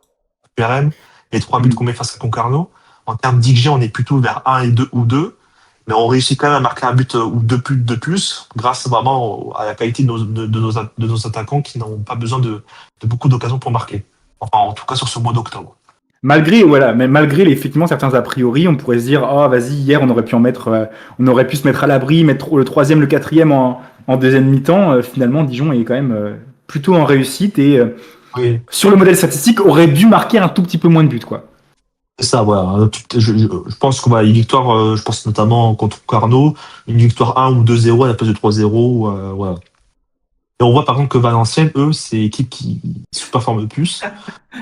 URM, les 3 buts qu'on met face à Concarneau. en termes d'XG, on est plutôt vers 1 et 2 ou 2. Mais on réussit quand même à marquer un but ou deux buts de plus, grâce vraiment à la qualité de nos attaquants qui n'ont pas besoin de beaucoup d'occasions pour marquer. Enfin, en tout cas sur ce mois d'octobre.
Mais malgré effectivement certains a priori, on pourrait se dire, oh vas-y, hier on aurait pu on aurait pu se mettre à l'abri, mettre le troisième, le quatrième en deuxième mi-temps. Finalement, Dijon est quand même plutôt en réussite et
Oui.
sur le modèle statistique aurait dû marquer un tout petit peu moins de buts, quoi.
C'est ça, voilà. Je pense qu'on va une victoire, je pense notamment contre Carnot, une victoire 1 ou 2-0 à la place de 3-0. Voilà. Et on voit par contre que Valenciennes, eux, c'est l'équipe qui sous-performe le plus.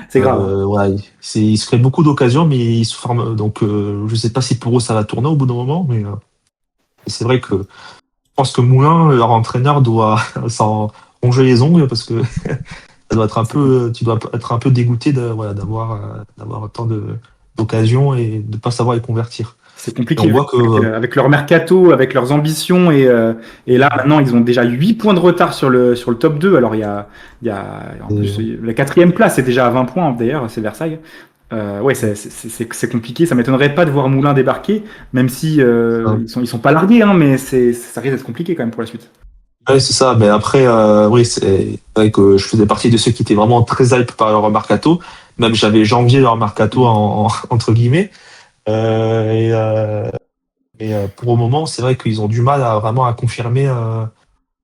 C'est grave.
Voilà, ils se créent beaucoup d'occasions, mais ils sous-performent. Donc, je sais pas si pour eux ça va tourner au bout d'un moment, mais c'est vrai que je pense que Moulin, leur entraîneur, doit s'en ronger les ongles parce que ça doit être tu dois être un peu dégoûté d'avoir autant d'occasions et de pas savoir les convertir.
C'est compliqué.
On voit
avec leur mercato, avec leurs ambitions et là maintenant ils ont déjà 8 points de retard sur le top 2. Alors il y a en plus, la 4e place est déjà à 20 points d'ailleurs, c'est Versailles. Ouais, c'est compliqué. Ça m'étonnerait pas de voir Moulin débarquer, même si ils sont pas largués, hein, mais ça risque d'être compliqué quand même pour la suite.
Ouais, c'est ça. Mais après, oui, c'est vrai que je faisais partie de ceux qui étaient vraiment très hype par leur mercato. Même j'avais janvier leur mercato entre guillemets. Mais pour le moment, c'est vrai qu'ils ont du mal à confirmer.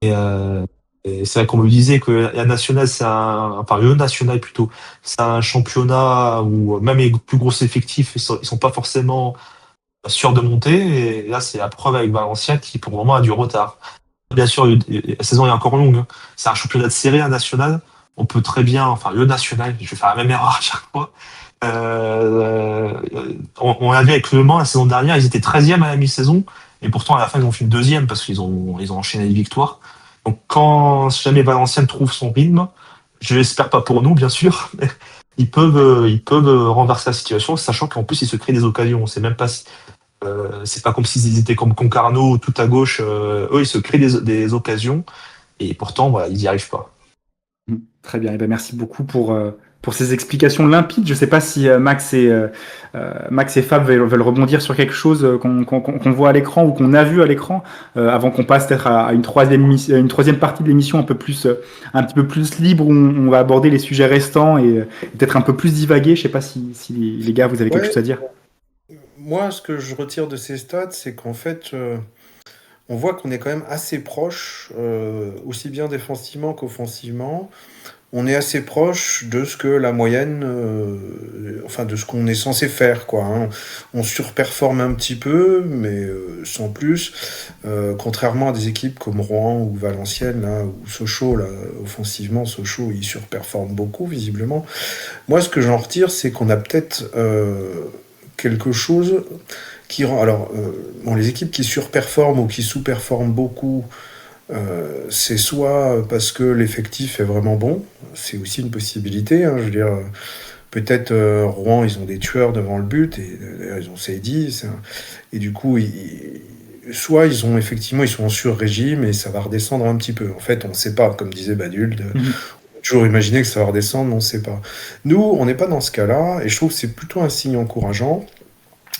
Et c'est vrai qu'on me disait que la nationale, le national plutôt, c'est un championnat où même les plus gros effectifs, ils sont pas forcément sûrs de monter. Et là, c'est la preuve avec Valenciennes qui pour le moment a du retard. Bien sûr, la saison est encore longue. C'est un championnat de série, un national. On peut très bien, le national, je vais faire la même erreur à chaque fois. On l'a vu avec Le Mans la saison dernière, ils étaient 13e à la mi-saison, et pourtant à la fin ils ont fait une 2e parce qu'ils ont enchaîné les victoires. Donc quand jamais Valenciennes trouve son rythme, je l'espère pas pour nous bien sûr, mais ils peuvent renverser la situation, sachant qu'en plus ils se créent des occasions. C'est pas comme s'ils étaient comme Concarneau tout à gauche. Eux ils se créent des occasions et pourtant voilà, ils n'y arrivent pas.
Très bien, et ben merci beaucoup pour ces explications limpides. Je ne sais pas si Max et Fab veulent rebondir sur quelque chose qu'on voit à l'écran ou qu'on a vu à l'écran avant qu'on passe peut-être à une troisième partie de l'émission un petit peu plus libre où on va aborder les sujets restants et peut-être un peu plus divaguer. Je ne sais pas si les gars vous avez quelque chose à dire.
Moi, ce que je retire de ces stats, c'est qu'en fait, on voit qu'on est quand même assez proche, aussi bien défensivement qu'offensivement. On est assez proche de ce que la moyenne, de ce qu'on est censé faire, quoi, hein. On surperforme un petit peu, mais sans plus. Contrairement à des équipes comme Rouen ou Valenciennes, là, ou Sochaux, là, offensivement, Sochaux, ils surperforment beaucoup, visiblement. Moi, ce que j'en retire, c'est qu'on a peut-être quelque chose qui rend... Alors, les équipes qui surperforment ou qui sous-performent beaucoup, c'est soit parce que l'effectif est vraiment bon, c'est aussi une possibilité, hein, je veux dire, peut-être Rouen, ils ont des tueurs devant le but, et ils ont Seydi, et du coup, soit ils sont en sur-régime et ça va redescendre un petit peu. En fait, on ne sait pas, comme disait Badul, on peut toujours imaginer que ça va redescendre, mais on ne sait pas. Nous, on n'est pas dans ce cas-là, et je trouve que c'est plutôt un signe encourageant.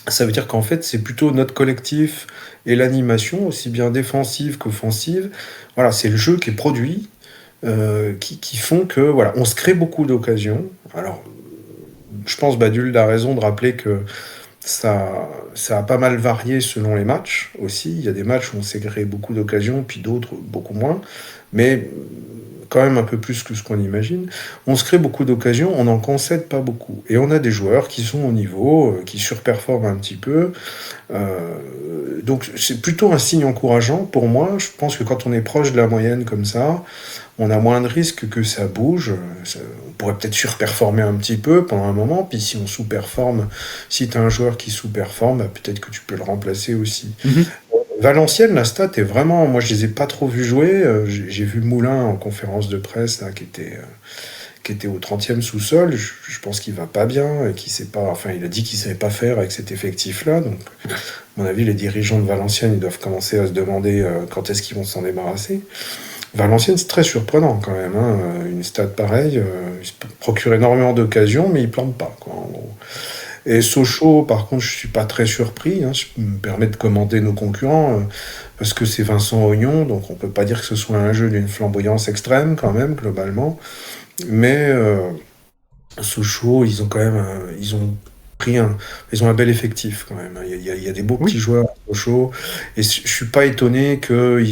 Ça veut dire qu'en fait, c'est plutôt notre collectif et l'animation, aussi bien défensive qu'offensive. Voilà, c'est le jeu qui est produit, qui font que, voilà, on se crée beaucoup d'occasions. Alors, je pense Badul a raison de rappeler que ça a pas mal varié selon les matchs aussi. Il y a des matchs où on s'est créé beaucoup d'occasions, puis d'autres beaucoup moins. Mais quand même un peu plus que ce qu'on imagine. On se crée beaucoup d'occasions, on n'en concède pas beaucoup. Et on a des joueurs qui sont au niveau, qui surperforment un petit peu. Donc c'est plutôt un signe encourageant pour moi. Je pense que quand on est proche de la moyenne comme ça, on a moins de risques que ça bouge. On pourrait peut-être surperformer un petit peu pendant un moment, puis si on sous-performe, si tu as un joueur qui sous-performe, peut-être que tu peux le remplacer aussi. Valenciennes, la stat est vraiment... Moi, je les ai pas trop vus jouer. J'ai vu Moulin en conférence de presse, là, qui était au 30e sous-sol. Je pense qu'il va pas bien et qu'il sait pas... Enfin, il a dit qu'il savait pas faire avec cet effectif-là. Donc, à mon avis, les dirigeants de Valenciennes, ils doivent commencer à se demander quand est-ce qu'ils vont s'en débarrasser. Valenciennes, c'est très surprenant quand même, hein. Une stat pareille, il se procure énormément d'occasions, mais il plante pas, quoi, en gros. Et Sochaux, par contre, je suis pas très surpris, hein. Je me permets de commenter nos concurrents, parce que c'est Vincent Ognon, donc on peut pas dire que ce soit un jeu d'une flamboyance extrême, quand même, globalement. Mais Sochaux, ils ont quand même, ils ont un bel effectif quand même. Il y a des beaux petits joueurs à Sochaux, et je suis pas étonné que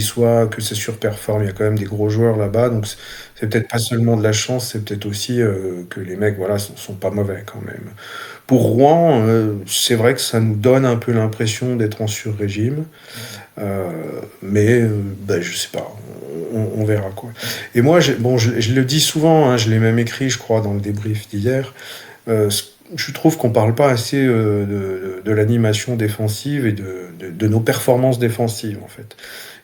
ça surperforme. Il y a quand même des gros joueurs là-bas, donc c'est peut-être pas seulement de la chance, c'est peut-être aussi que les mecs, voilà, sont pas mauvais quand même. Pour Rouen, c'est vrai que ça nous donne un peu l'impression d'être en sur-régime, mais je sais pas, on verra quoi. Et moi, je le dis souvent, hein, je l'ai même écrit, je crois, dans le débrief d'hier. Je trouve qu'on parle pas assez de l'animation défensive et de nos performances défensives, en fait.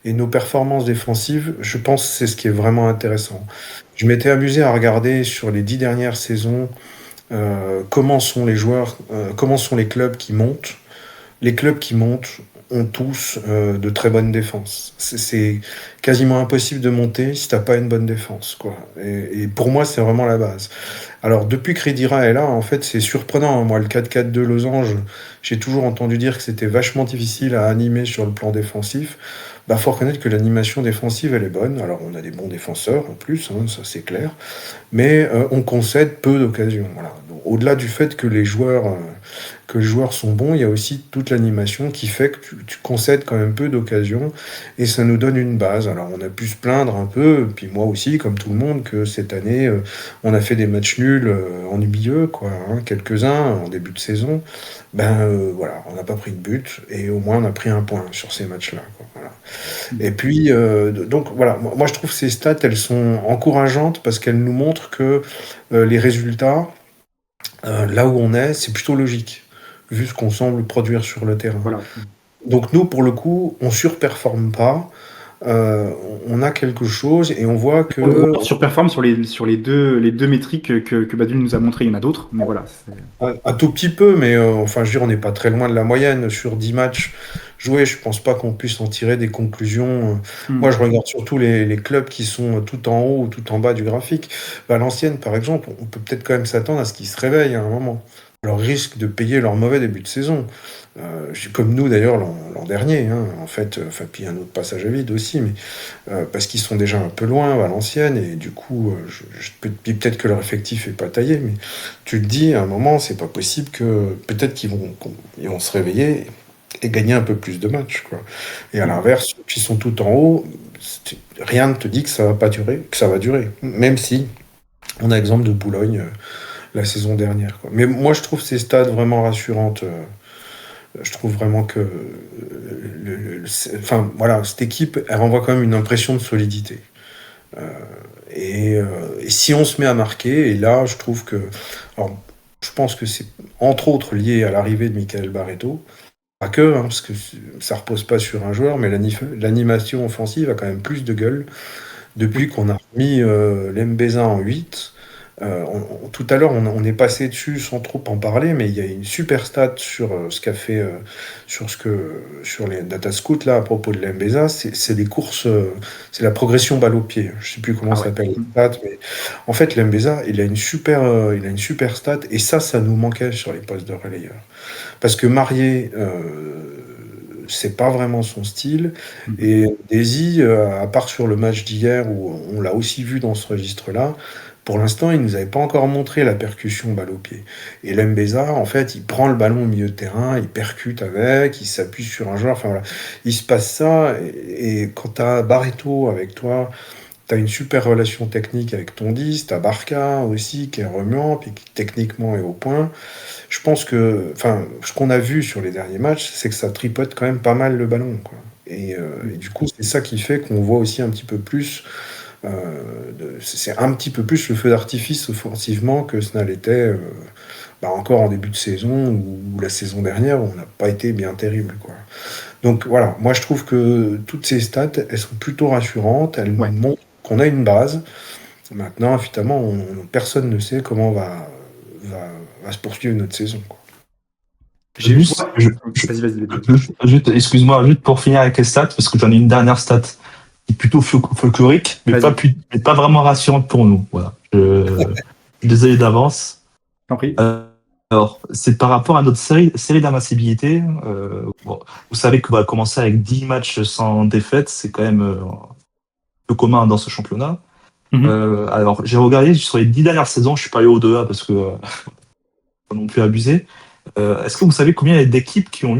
Et nos performances défensives, je pense que c'est ce qui est vraiment intéressant. Je m'étais amusé à regarder sur les 10 dernières saisons comment sont les joueurs, comment sont les clubs qui montent. Les clubs qui montent ont tous de très bonnes défenses. C'est quasiment impossible de monter si t'as pas une bonne défense, quoi. Et pour moi, c'est vraiment la base. Alors, depuis que Khedira est là, en fait, c'est surprenant, hein. Moi, le 4-4-2 Losange, j'ai toujours entendu dire que c'était vachement difficile à animer sur le plan défensif. Faut reconnaître que l'animation défensive, elle est bonne. Alors, on a des bons défenseurs, en plus, hein, ça c'est clair. Mais on concède peu d'occasions. Voilà. Donc, au-delà du fait que les joueurs sont bons, il y a aussi toute l'animation qui fait que tu concèdes quand même peu d'occasions, et ça nous donne une base. Alors, on a pu se plaindre un peu, puis moi aussi, comme tout le monde, que cette année, on a fait des matchs nuls ennuyeux, quoi, hein, quelques-uns en début de saison. Voilà, on n'a pas pris de but, et au moins on a pris un point sur ces matchs-là, quoi, voilà. Et puis, donc voilà, moi je trouve ces stats, elles sont encourageantes parce qu'elles nous montrent que les résultats, là où on est, c'est plutôt logique, vu ce qu'on semble produire sur le terrain.
Voilà.
Donc nous, pour le coup, on surperforme pas. On a quelque chose et on voit que
On surperforme sur les deux métriques que Badul nous a montré. Il y en a d'autres, mais voilà.
un tout petit peu, mais enfin, je veux dire, on n'est pas très loin de la moyenne. Sur 10 matchs joués, je pense pas qu'on puisse en tirer des conclusions. Moi, je regarde surtout les clubs qui sont tout en haut ou tout en bas du graphique. Valenciennes, par exemple, on peut peut-être quand même s'attendre à ce qu'ils se réveillent à un moment. Leur risque de payer leur mauvais début de saison. Comme nous d'ailleurs l'an dernier, hein, en fait, puis un autre passage à vide aussi, mais parce qu'ils sont déjà un peu loin, Valenciennes, et du coup, puis peut-être que leur effectif est pas taillé, mais tu te dis à un moment, c'est pas possible que peut-être qu'ils vont se réveiller et gagner un peu plus de matchs, quoi. Et à l'inverse, ceux qui sont tout en haut, rien ne te dit que ça va pas durer, que ça va durer, même si on a l'exemple de Boulogne la saison dernière, quoi. Mais moi, je trouve ces stats vraiment rassurantes. Je trouve vraiment que voilà, cette équipe, elle renvoie quand même une impression de solidité. Et si on se met à marquer, et là, je trouve que... Alors, je pense que c'est entre autres lié à l'arrivée de Michael Barreto. Pas que, hein, parce que ça repose pas sur un joueur, mais l'animation offensive a quand même plus de gueule depuis qu'on a remis Lembeza en 8. Tout à l'heure, on est passé dessus sans trop en parler, mais il y a une super stat sur ce qu'a fait sur les data scouts là à propos de l'Mbeza. C'est des courses, c'est la progression balle au pied. Je sais plus comment ça s'appelle la stat, mais en fait l'Mbeza, il a une super stat, et ça nous manquait sur les postes de relayeur, parce que Marié, c'est pas vraiment son style, et Daisy, à part sur le match d'hier où on l'a aussi vu dans ce registre-là. Pour l'instant, il nous avait pas encore montré la percussion balle au pied. Et Lembeza, en fait, il prend le ballon au milieu de terrain, il percute avec, il s'appuie sur un joueur. Enfin voilà, il se passe ça. Et quand t'as Barreto avec toi, t'as une super relation technique avec ton 10. T'as Barca aussi qui est remuant, puis qui techniquement est au point. Je pense que, enfin, ce qu'on a vu sur les derniers matchs, c'est que ça tripote quand même pas mal le ballon, quoi. Et du coup, c'est ça qui fait qu'on voit aussi un petit peu plus. C'est un petit peu plus le feu d'artifice offensivement que ce n'était encore en début de saison ou la saison dernière où on n'a pas été bien terrible, quoi. Donc voilà, moi je trouve que toutes ces stats, elles sont plutôt rassurantes, elles nous montrent qu'on a une base. Maintenant, évidemment, personne ne sait comment va se poursuivre notre saison, quoi.
J'ai juste, excuse-moi, juste pour finir avec les stats, parce que j'en ai une dernière stat qui est plutôt folklorique, mais pas vraiment rassurante pour nous. Voilà. Désolé d'avance.
T'en prie.
Alors, c'est par rapport à notre série d'invincibilité. Bon, vous savez qu'on va commencer avec 10 matchs sans défaite. C'est quand même peu commun dans ce championnat. Alors, j'ai regardé sur les 10 dernières saisons. Je suis pas allé au-delà parce que pas non plus abusé. Est-ce que vous savez combien il y a d'équipes qui ont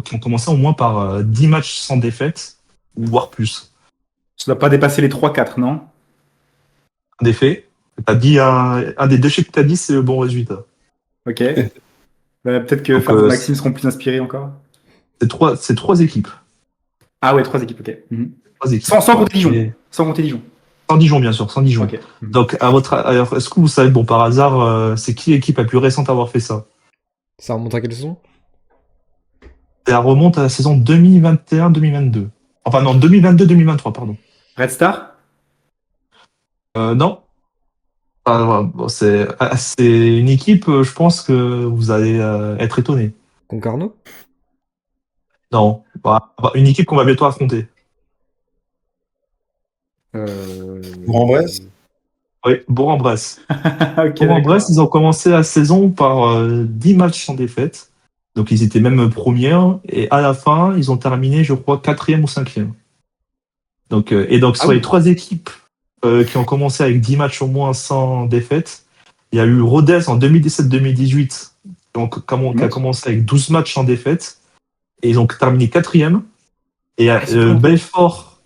qui ont commencé au moins par 10 matchs sans défaite, ou voire plus?
Ça doit pas dépasser les 3-4, non?
En effet, t'as dit un des deux chiffres que t'as dit, c'est le bon résultat.
Ok. Peut-être que
Donc,
Fab et Maxime seront plus inspirés encore.
C'est trois équipes.
Ah ouais, 3 équipes, ok.
Trois équipes.
Sans compter Dijon.
Et-
Sans compter Dijon.
Sans Dijon, bien sûr, sans Dijon.
Ok.
Donc, alors, est-ce que vous savez, bon, par hasard, c'est qui l'équipe la plus récente à avoir fait ça?
Ça remonte à quelle saison?
Ça remonte à la saison 2021-2022. Enfin, non, 2022-2023, pardon.
Red Star?
Non. Bon, c'est une équipe, je pense que vous allez être étonné.
Concarneau?
Non. Une équipe qu'on va bientôt affronter.
Bourg-en-Bresse.
Oui, Bourg-en-Bresse.
Ok,
Bourg-en-Bresse, ils ont commencé la saison par 10 matchs sans défaite. Donc, ils étaient même premiers. Et à la fin, ils ont terminé, je crois, 4e ou 5e. Donc, sur les 3 équipes qui ont commencé avec 10 matchs au moins sans défaite, il y a eu Rodez en 2017-2018, qui a commencé avec 12 matchs sans défaite. Et ils ont terminé 4e. Et Belfort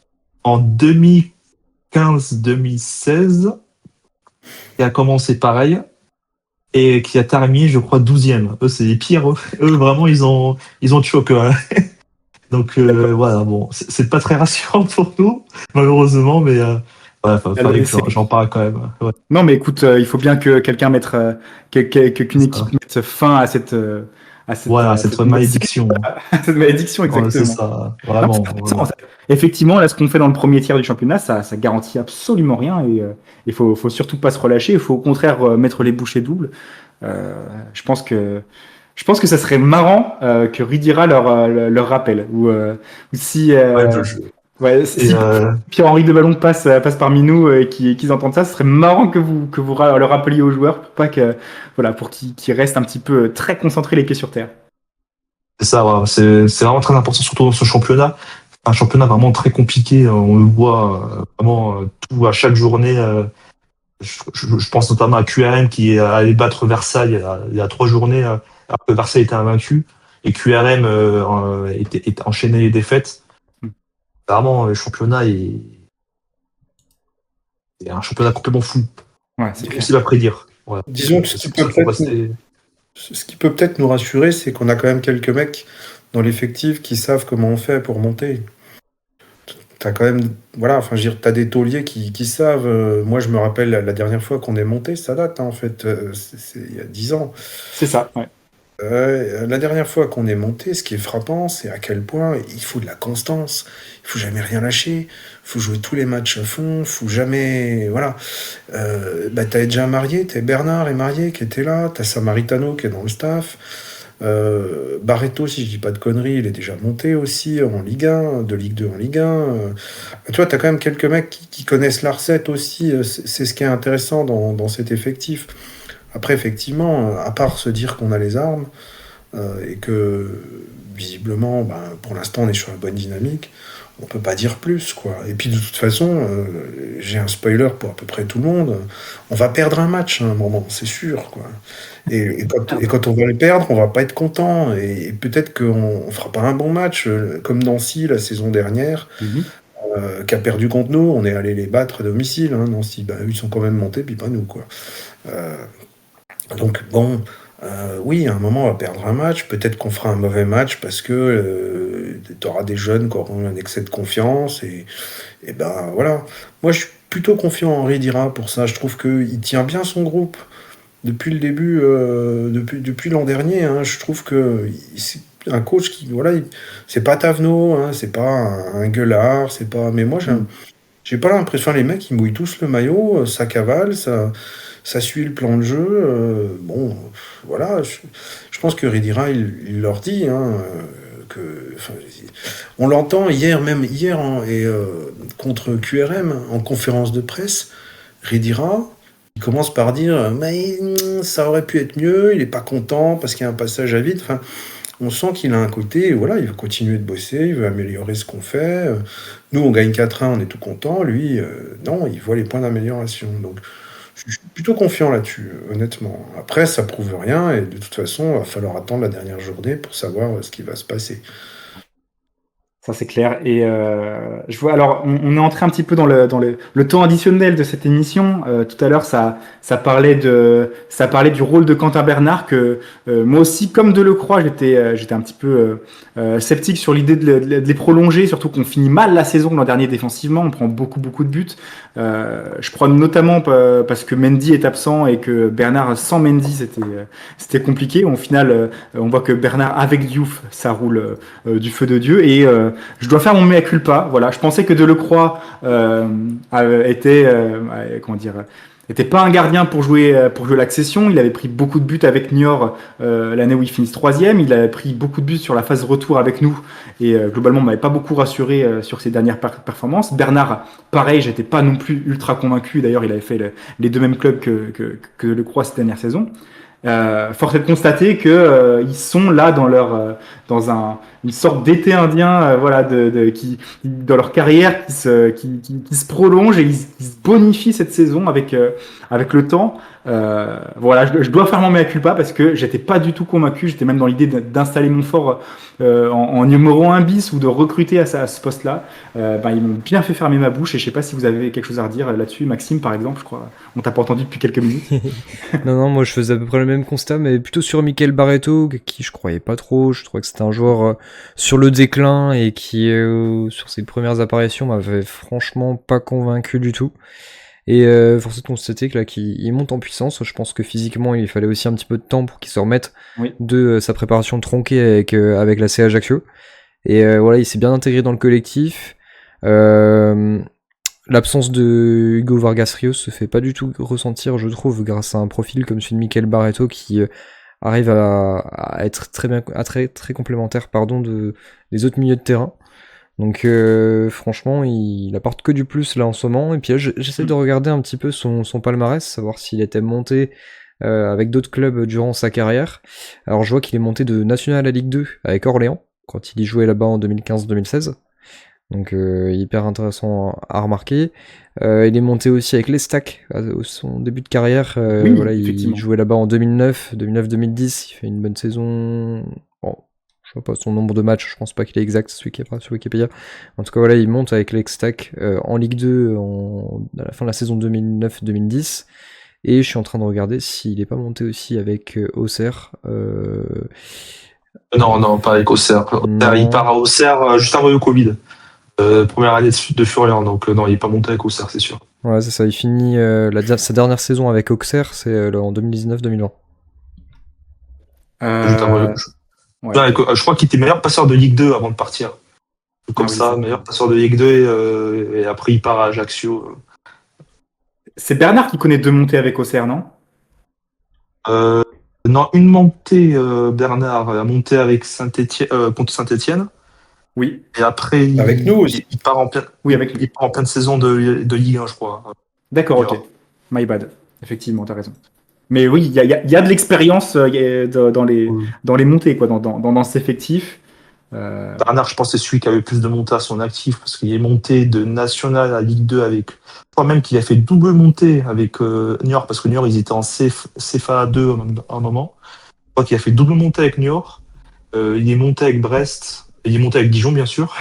en 2015-2016, qui a commencé pareil. Et qui a terminé, je crois, 12e. Eux, c'est les pires. Eux, vraiment, ils ont choqué. Ouais. Donc, voilà, bon, c'est pas très rassurant pour nous, malheureusement, mais fallait que j'en parle quand même. Ouais.
Non, mais écoute, il faut bien que quelqu'un qu'une équipe mette fin à cette
malédiction.
Cette malédiction, exactement.
Ouais, c'est ça, vraiment.
Non, effectivement, là, ce qu'on fait dans le premier tiers du championnat, ça garantit absolument rien et il faut surtout pas se relâcher. Il faut au contraire mettre les bouchées doubles. Je pense que ça serait marrant que Ridira leur rappelle ou si si Pierre-Henri de Ballon passe parmi nous et qu'ils entendent ça, ce serait marrant que vous le rappeliez aux joueurs pour pas que pour qu'ils restent un petit peu très concentrés, les pieds sur terre.
C'est ça, ouais. C'est vraiment très important, surtout dans ce championnat. Un championnat vraiment très compliqué. On le voit vraiment tout à chaque journée. Je pense notamment à QRM qui est allé battre Versailles il y a 3 journées, alors que Versailles était invaincu. Et QRM était enchaîné les défaites. Vraiment, le championnat est un championnat complètement fou.
Ouais,
c'est difficile à prédire. Ouais.
Disons que ce qui peut peut-être nous rassurer, c'est qu'on a quand même quelques mecs dans l'effectif qui savent comment on fait pour monter. T'as quand même, t'as des tauliers qui savent. Moi, je me rappelle la dernière fois qu'on est monté, ça date, hein, en fait, c'est il y a 10 ans.
C'est ça, ouais.
La dernière fois qu'on est monté, ce qui est frappant, c'est à quel point il faut de la constance. Il faut jamais rien lâcher. Il faut jouer tous les matchs à fond. Il faut jamais... Voilà. T'as déjà marié. T'as Bernard est marié qui était là. T'as Samaritano qui est dans le staff. Barreto, si je dis pas de conneries, il est déjà monté aussi en Ligue 1, de Ligue 2 en Ligue 1. Tu vois, t'as quand même quelques mecs qui connaissent la recette aussi. C'est ce qui est intéressant dans cet effectif. Après, effectivement, à part se dire qu'on a les armes et que, visiblement, pour l'instant, on est sur la bonne dynamique, on peut pas dire plus, quoi. Et puis, de toute façon, j'ai un spoiler pour à peu près tout le monde, on va perdre un match à un moment, c'est sûr, quoi. Et quand on va le perdre, on va pas être content. Et peut-être qu'on fera pas un bon match, comme Nancy la saison dernière, qui a perdu contre nous. On est allé les battre à domicile, hein, Nancy. Ils sont quand même montés, puis pas nous, quoi. Donc bon, oui, à un moment on va perdre un match, peut-être qu'on fera un mauvais match parce que tu auras des jeunes qui auront un excès de confiance et voilà. Moi je suis plutôt confiant en Ridira pour ça, je trouve qu'il tient bien son groupe depuis le début, depuis l'an dernier, hein. Je trouve que c'est un coach qui, c'est pas Tavenot, hein, c'est pas un gueulard, c'est pas... Mais moi j'ai pas l'impression, les mecs ils mouillent tous le maillot, ça cavale, ça suit le plan de jeu. Je pense que Ridira, il leur dit on l'entend hier contre QRM en conférence de presse. Ridira, il commence par dire mais ça aurait pu être mieux, il est pas content parce qu'il y a un passage à vide. Enfin, on sent qu'il a un côté, voilà, il veut continuer de bosser, il veut améliorer ce qu'on fait. Nous, on gagne 4-1, on est tout content. Lui, non, il voit les points d'amélioration. Donc, je suis plutôt confiant là-dessus, honnêtement. Après, ça prouve rien et de toute façon, il va falloir attendre la dernière journée pour savoir ce qui va se passer.
Ça c'est clair. Et je vois. Alors, on est entré un petit peu dans le temps additionnel de cette émission. Tout à l'heure, ça parlait du rôle de Quentin Bernard que moi aussi, comme Delecroix, j'étais un petit peu sceptique sur l'idée de les prolonger, surtout qu'on finit mal la saison l'an dernier défensivement. On prend beaucoup de buts. Je crois notamment parce que Mendy est absent et que Bernard sans Mendy c'était compliqué. Au final, on voit que Bernard avec Diouf, ça roule du feu de Dieu et je dois faire mon mea culpa. Voilà, je pensais que Delecroix était pas un gardien pour jouer l'accession. Il avait pris beaucoup de buts avec Niort l'année où ils finissent 3e. Il avait pris beaucoup de buts sur la phase retour avec nous et globalement m'avait pas beaucoup rassuré sur ses dernières performances. Bernard, pareil, j'étais pas non plus ultra convaincu. D'ailleurs, il avait fait les deux mêmes clubs que Delecroix cette dernière saison. Force est de constater que ils sont là dans une sorte d'été indien, voilà, qui dans leur carrière qui se prolonge et ils se bonifient cette saison avec le temps. Voilà, je dois faire mon mea culpa parce que j'étais pas du tout convaincu. J'étais même dans l'idée d'installer Montfort en numéro 1 bis ou de recruter à ce poste-là. Ils m'ont bien fait fermer ma bouche et je sais pas si vous avez quelque chose à redire là-dessus, Maxime, par exemple. Je crois, on t'a pas entendu depuis quelques minutes.
Non, moi je faisais à peu près le même constat, mais plutôt sur Michael Barreto, qui je croyais pas trop. Je trouvais que c'était un joueur sur le déclin et qui, sur ses premières apparitions, m'avait franchement pas convaincu du tout. Et force est de constater que là, qu'il monte en puissance. Je pense que physiquement, il fallait aussi un petit peu de temps pour qu'il se remette de sa préparation tronquée avec la CA Ajaccio. Et voilà, il s'est bien intégré dans le collectif. L'absence de Hugo Vargas Rios se fait pas du tout ressentir, je trouve, grâce à un profil comme celui de Michael Barreto qui arrive à être très complémentaire des autres milieux de terrain. Donc franchement, il apporte que du plus là en ce moment. Et puis là, j'essaie de regarder un petit peu son palmarès, savoir s'il était monté avec d'autres clubs durant sa carrière. Alors je vois qu'il est monté de National à Ligue 2 avec Orléans, quand il y jouait là-bas en 2015-2016. Donc hyper intéressant à remarquer. Il est monté aussi avec l'Estac à son début de carrière. Voilà, il jouait là-bas en 2009-2010. Il fait une bonne saison. Bon, je vois pas son nombre de matchs, je pense pas qu'il est exact, celui qui est pas sur Wikipédia. En tout cas, voilà, il monte avec l'Estac en Ligue 2 à la fin de la saison 2009-2010. Et je suis en train de regarder s'il est pas monté aussi avec Auxerre.
Non, pas avec Auxerre. Il part à Auxerre juste avant le Covid. Première année de Furion, donc non, il n'est pas monté avec Auxerre, c'est sûr.
Ouais, c'est ça, il finit sa dernière saison avec Auxerre, c'est en 2019-2020.
Je crois qu'il était meilleur passeur de Ligue 2 avant de partir. Comme meilleur passeur de Ligue 2 et après il part à Ajaccio.
C'est Bernard qui connaît deux montées avec Auxerre, non ?
Non, une montée, Bernard a monté avec contre Saint-Étienne.
Oui.
Et après,
avec nous aussi.
Il part en pleine saison de Ligue 1, je crois.
D'accord, ok. My bad. Effectivement, t'as raison. Mais oui, il y a de l'expérience dans les montées, quoi, dans cet effectif.
Bernard, je pense que c'est celui qui avait plus de montées à son actif, parce qu'il est monté de National à Ligue 2 avec... Je crois même qu'il a fait double montée avec Niort, parce que Niort, ils étaient en CFA 2 à un moment. Je crois qu'il a fait double montée avec Niort. Il est monté avec Brest. Il est monté avec Dijon, bien sûr.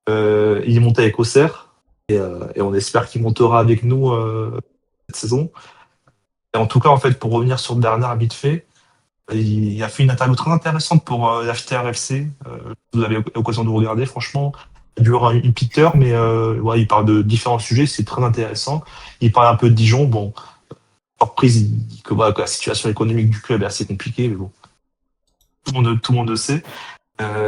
Il est monté avec Auxerre. Et on espère qu'il montera avec nous cette saison. Et en tout cas, en fait, pour revenir sur Bernard vite fait, il a fait une interview très intéressante pour l'HTRFC. Vous avez l'occasion de regarder, franchement. Ça dure une petite heure, mais il parle de différents sujets, c'est très intéressant. Il parle un peu de Dijon. Bon, surprise, que la situation économique du club est assez compliquée, mais bon, tout le monde le sait.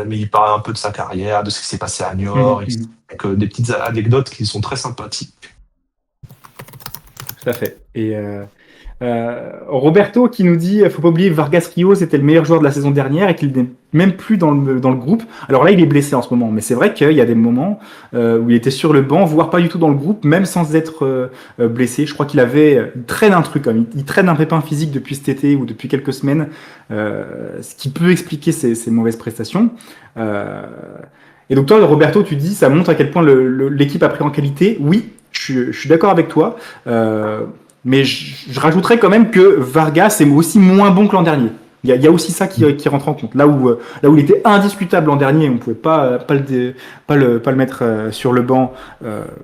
Mais il parle un peu de sa carrière, de ce qui s'est passé à Niort, avec des petites anecdotes qui sont très sympathiques.
Tout à fait. Et Roberto qui nous dit faut pas oublier Vargas Rios était le meilleur joueur de la saison dernière et qu'il n'est même plus dans le groupe. Alors là il est blessé en ce moment, mais c'est vrai qu'il y a des moments où il était sur le banc, voire pas du tout dans le groupe, même sans être blessé. Je crois qu'il traîne un truc, il traîne un pépin physique depuis cet été ou depuis quelques semaines, ce qui peut expliquer ses mauvaises prestations. Et donc toi Roberto, tu dis ça montre à quel point l'équipe a pris en qualité. Oui, je suis d'accord avec toi. Mais je rajouterais quand même que Vargas est aussi moins bon que l'an dernier. Il y a aussi ça qui rentre en compte. Là où il était indiscutable l'an dernier, on pouvait pas le mettre sur le banc,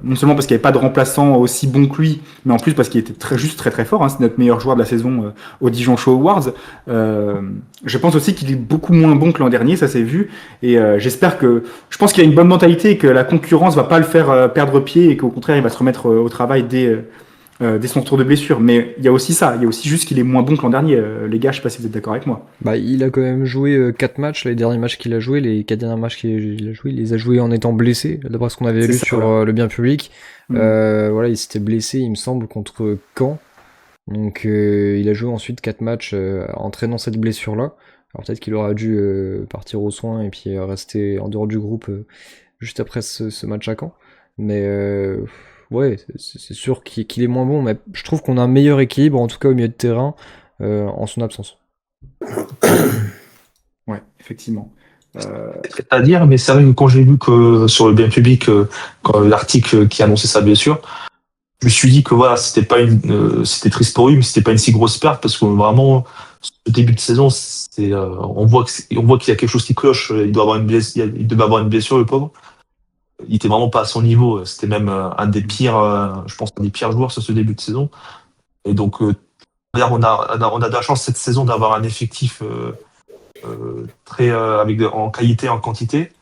non seulement parce qu'il n'y avait pas de remplaçant aussi bon que lui, mais en plus parce qu'il était très très fort. Hein, c'est notre meilleur joueur de la saison au Dijon Show Awards. Je pense aussi qu'il est beaucoup moins bon que l'an dernier, ça s'est vu. Et je pense qu'il a une bonne mentalité et que la concurrence va pas le faire perdre pied et qu'au contraire il va se remettre au travail dès son retour de blessure. Mais il y a aussi ça, il y a aussi juste qu'il est moins bon que l'an dernier. Les gars, je sais pas si vous êtes d'accord avec moi.
Bah, il a quand même joué 4 matchs, les derniers matchs qu'il a joué, les 4 derniers matchs qu'il a joué, il les a joués en étant blessé, d'après ce qu'on avait lu sur le bien public. Voilà, il s'était blessé, il me semble, contre Caen. Donc il a joué ensuite 4 matchs entraînant cette blessure-là. Alors peut-être qu'il aurait dû partir aux soins et puis rester en dehors du groupe juste après ce match à Caen. Mais ouais, c'est sûr qu'il est moins bon, mais je trouve qu'on a un meilleur équilibre, en tout cas au milieu de terrain, en son absence.
Ouais, effectivement.
C'est à dire, mais c'est vrai que quand j'ai lu que sur le bien public, quand l'article qui annonçait sa blessure, je me suis dit que voilà, c'était c'était triste pour lui, mais c'était pas une si grosse perte parce que vraiment, ce début de saison, on voit qu'il y a quelque chose qui cloche. Il devait avoir une blessure, le pauvre. Il était vraiment pas à son niveau. C'était même un des pires, je pense, un des pires joueurs sur ce début de saison. Et donc, on a de la chance cette saison d'avoir un effectif très en qualité et en quantité.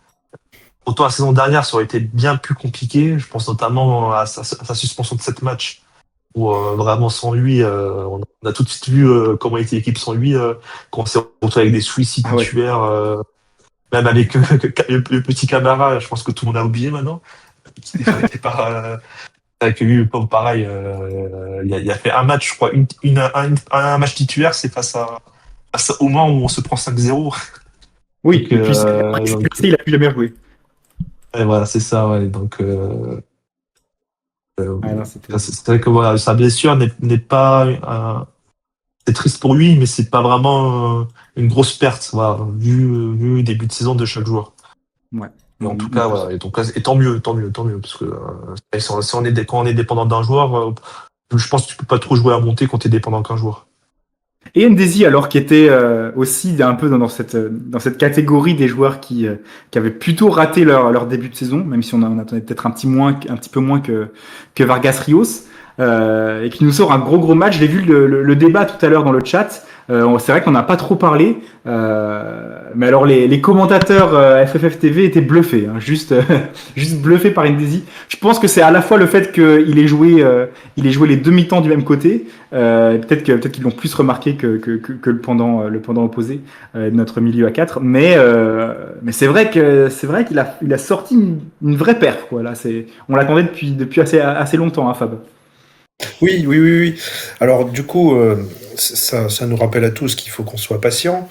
Autant la saison dernière, ça aurait été bien plus compliqué. Je pense notamment à sa suspension de 7 matchs où vraiment sans lui, on a tout de suite vu comment était l'équipe sans lui, quand on s'est retrouvé avec des suicides titulaires. Même avec le petit Camara, je pense que tout le monde a oublié maintenant. Qui était pas avec lui, le pauvre, pareil. Il a fait un match, je crois, un match titulaire, c'est face au Mans où on se prend 5-0.
Oui, donc, et puis il a plus jamais joué.
Et voilà, c'est ça, ouais. Donc, c'est vrai que voilà, sa blessure n'est pas. C'est triste pour lui, mais c'est pas vraiment une grosse perte, voilà, vu le début de saison de chaque joueur.
Ouais.
Mais en tout cas, voilà, et tant mieux, parce que quand on est dépendant d'un joueur, je pense que tu peux pas trop jouer à monter quand tu es dépendant qu'un joueur.
Et Ndesi, alors, qui était aussi un peu dans cette catégorie des joueurs qui avaient plutôt raté leur début de saison, même si on attendait peut-être un petit peu moins que Vargas Rios. Et qui nous sort un gros match. J'ai vu le débat tout à l'heure dans le chat. C'est vrai qu'on n'a pas trop parlé, mais alors les commentateurs FFF TV étaient bluffés, hein, juste bluffés par Ndesi. Je pense que c'est à la fois le fait qu'il ait joué les demi-temps du même côté, peut-être qu'ils l'ont plus remarqué que le pendant opposé de notre milieu à 4, mais c'est vrai qu'il a sorti une vraie perf, quoi. Là, on l'attendait depuis assez longtemps, hein, Fab.
Oui. Alors du coup, ça nous rappelle à tous qu'il faut qu'on soit patient.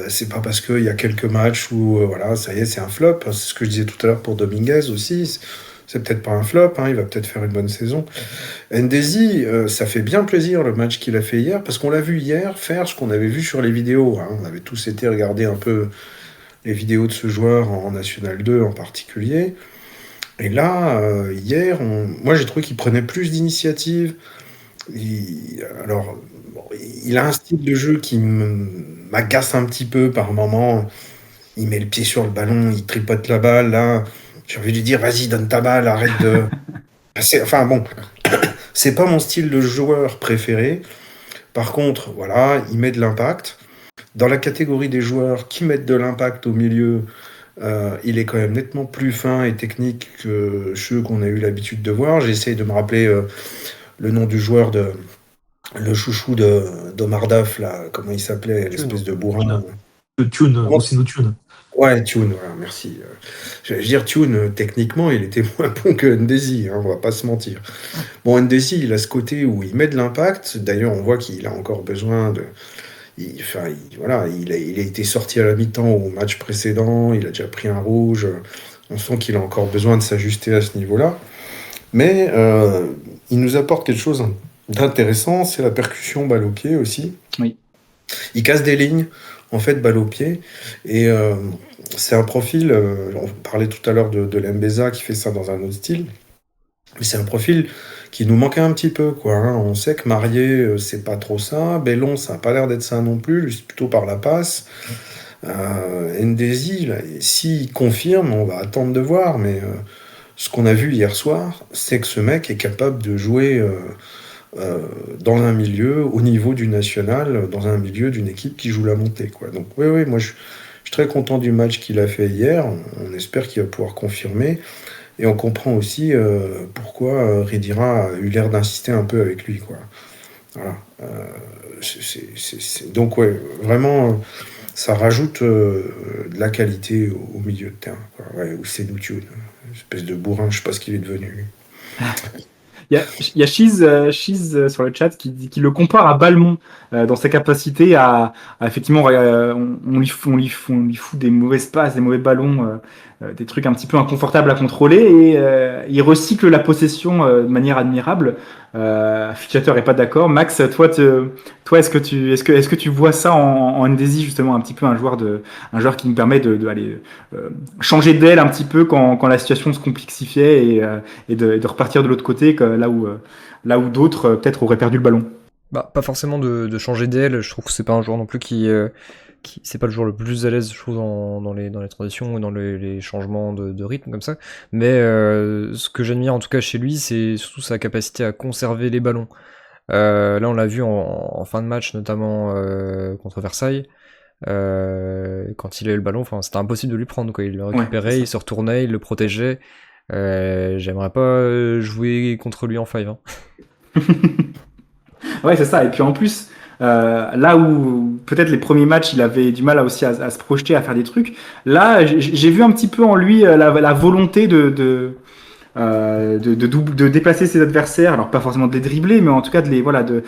C'est pas parce qu'il y a quelques matchs où voilà, ça y est, c'est un flop. C'est ce que je disais tout à l'heure pour Dominguez aussi. C'est peut-être pas un flop, hein, il va peut-être faire une bonne saison. Ndesi, ça fait bien plaisir le match qu'il a fait hier, parce qu'on l'a vu hier faire ce qu'on avait vu sur les vidéos. Hein. On avait tous été regarder un peu les vidéos de ce joueur en National 2 en particulier. Et là, hier, moi j'ai trouvé qu'il prenait plus d'initiative. Il a un style de jeu qui m'agace un petit peu par moment. Il met le pied sur le ballon, il tripote la balle. Là, j'ai envie de lui dire, vas-y, donne ta balle, arrête de... Enfin bon, c'est pas mon style de joueur préféré. Par contre, voilà, il met de l'impact. Dans la catégorie des joueurs qui mettent de l'impact au milieu, il est quand même nettement plus fin et technique que ceux qu'on a eu l'habitude de voir. J'essaie de me rappeler le nom du joueur, le chouchou d'Omar Daf, là, comment il s'appelait, l'espèce de bourrin.
Tune.
Ouais, Thioune, voilà, merci. J'allais dire Thioune, techniquement, il était moins bon que Ndesi, hein, on va pas se mentir. Bon, Ndesi, il a ce côté où il met de l'impact. D'ailleurs, on voit qu'il a encore besoin de. Voilà, il a été sorti à la mi-temps au match précédent, il a déjà pris un rouge. On sent qu'il a encore besoin de s'ajuster à ce niveau-là. Mais il nous apporte quelque chose d'intéressant, c'est la percussion balle au pied aussi.
Oui.
Il casse des lignes, en fait, balle au pied. Et c'est un profil, on parlait tout à l'heure de Lembeza qui fait ça dans un autre style. Mais c'est un profil qui nous manquait un petit peu, quoi. Hein. On sait que Marié, c'est pas trop ça. Bellon, ça n'a pas l'air d'être ça non plus. Lui, c'est plutôt par la passe. Ndesi, là, s'il confirme, on va attendre de voir. Mais ce qu'on a vu hier soir, c'est que ce mec est capable de jouer dans un milieu, au niveau du national, dans un milieu d'une équipe qui joue la montée, quoi. Donc, oui, moi, je suis très content du match qu'il a fait hier. On espère qu'il va pouvoir confirmer. Et on comprend aussi pourquoi Ridira a eu l'air d'insister un peu avec lui, quoi. Voilà. Donc, ouais, vraiment, ça rajoute de la qualité au milieu de terrain, quoi. Ouais, ou c'est nous Thioune, une espèce de bourrin, je sais pas ce qu'il est devenu, lui.
Il y a Shiz sur le chat qui le compare à Balmont dans sa capacité à effectivement, on lui fout des mauvaises passes, des mauvais ballons, des trucs un petit peu inconfortables à contrôler, et il recycle la possession de manière admirable. Fitchater est pas d'accord. Max, toi, est-ce que tu vois ça en Ndesi, justement, un petit peu un joueur qui nous permet d'aller changer d'aile un petit peu quand la situation se complexifiait et de repartir de l'autre côté, là où d'autres peut-être auraient perdu le ballon.
Bah, pas forcément de changer d'aile. Je trouve que c'est pas un joueur non plus qui c'est pas le joueur le plus à l'aise, je trouve, dans les transitions ou dans les changements de rythme comme ça. Mais ce que j'admire en tout cas chez lui, c'est surtout sa capacité à conserver les ballons. Là, on l'a vu en fin de match, notamment contre Versailles. Quand il a eu le ballon, enfin, c'était impossible de lui prendre, quoi. Il le récupérait, il se retournait, il le protégeait. J'aimerais pas jouer contre lui en 5. Hein.
Ouais, c'est ça. Et puis en plus, là où peut-être les premiers matchs, il avait du mal aussi à se projeter, à faire des trucs. Là, j'ai vu un petit peu en lui la volonté de déplacer ses adversaires, alors pas forcément de les dribbler, mais en tout cas de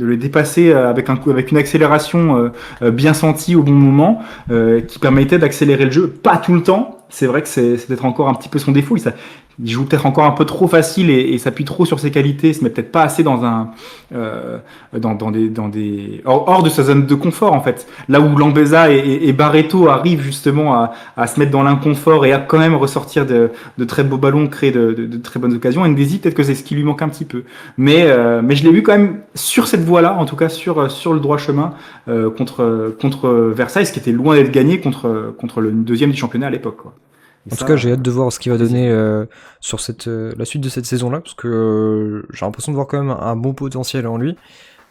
les dépasser avec une accélération bien sentie au bon moment, qui permettait d'accélérer le jeu. Pas tout le temps. C'est vrai que c'est peut-être encore un petit peu son défaut. Il joue peut-être encore un peu trop facile et s'appuie trop sur ses qualités, se met peut-être pas assez dans des hors de sa zone de confort, en fait. Là où Lambeza et Barreto arrivent justement à se mettre dans l'inconfort et à quand même ressortir de très beaux ballons, créer de très bonnes occasions. Ndesi, peut-être que c'est ce qui lui manque un petit peu. Mais je l'ai vu quand même sur cette voie-là, en tout cas sur le droit chemin, contre Versailles, ce qui était loin d'être gagné contre le deuxième du championnat à l'époque, quoi.
En tout cas, j'ai hâte de voir ce qu'il va donner sur la suite de cette saison-là, parce que j'ai l'impression de voir quand même un bon potentiel en lui.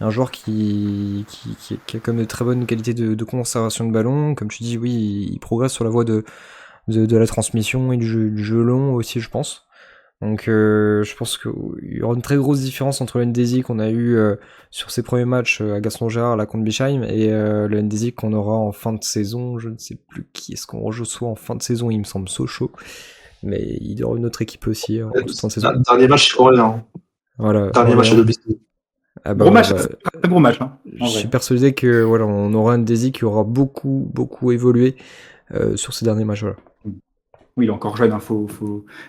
Un joueur qui a quand même de très bonnes qualités de conservation de ballon. Comme tu dis, oui, il progresse sur la voie de la transmission et du jeu long aussi, je pense. Donc je pense qu'il y aura une très grosse différence entre le Ndesi qu'on a eu sur ses premiers matchs à Gaston-Gérard, là contre Bischheim, et le Ndesi qu'on aura en fin de saison. Je ne sais plus qui est-ce qu'on reçoit en fin de saison, il me semble Sochaux, mais il y aura une autre équipe aussi en toute fin de saison.
Dernier match Orléans.
Voilà.
Dernier match à domicile.
Ah bah, gros match, très gros match. Hein,
je suis persuadé que voilà, on aura un Ndesi qui aura beaucoup évolué sur ces derniers matchs. Voilà.
Oui, il est encore jeune, hein,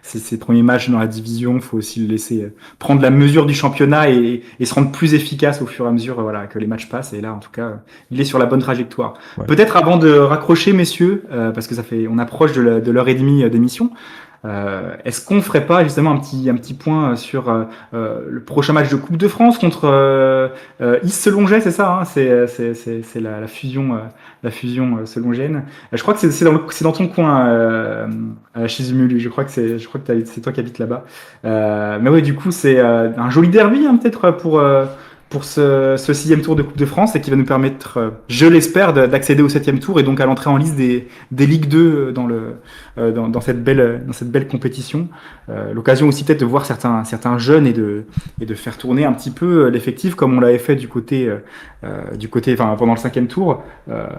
c'est ses premiers matchs dans la division, faut aussi le laisser prendre la mesure du championnat et se rendre plus efficace au fur et à mesure que les matchs passent. Et là, en tout cas, il est sur la bonne trajectoire. Ouais. Peut-être avant de raccrocher, messieurs, parce que on approche de l'heure et demie d'émission. Est-ce qu'on ferait pas justement un petit point sur le prochain match de Coupe de France contre Is-Selonget, c'est ça, hein, c'est la fusion Selongène. Je crois que c'est dans ton coin, Chizumulu. Je crois que c'est toi qui habites là-bas. Mais ouais, du coup c'est un joli derby, hein, peut-être pour ce 6e tour de Coupe de France et qui va nous permettre, je l'espère, d'accéder au 7e tour et donc à l'entrée en liste des Ligue 2 dans cette belle compétition. L'occasion aussi peut-être de voir certains jeunes et de faire tourner un petit peu l'effectif comme on l'avait fait du côté pendant le 5e tour,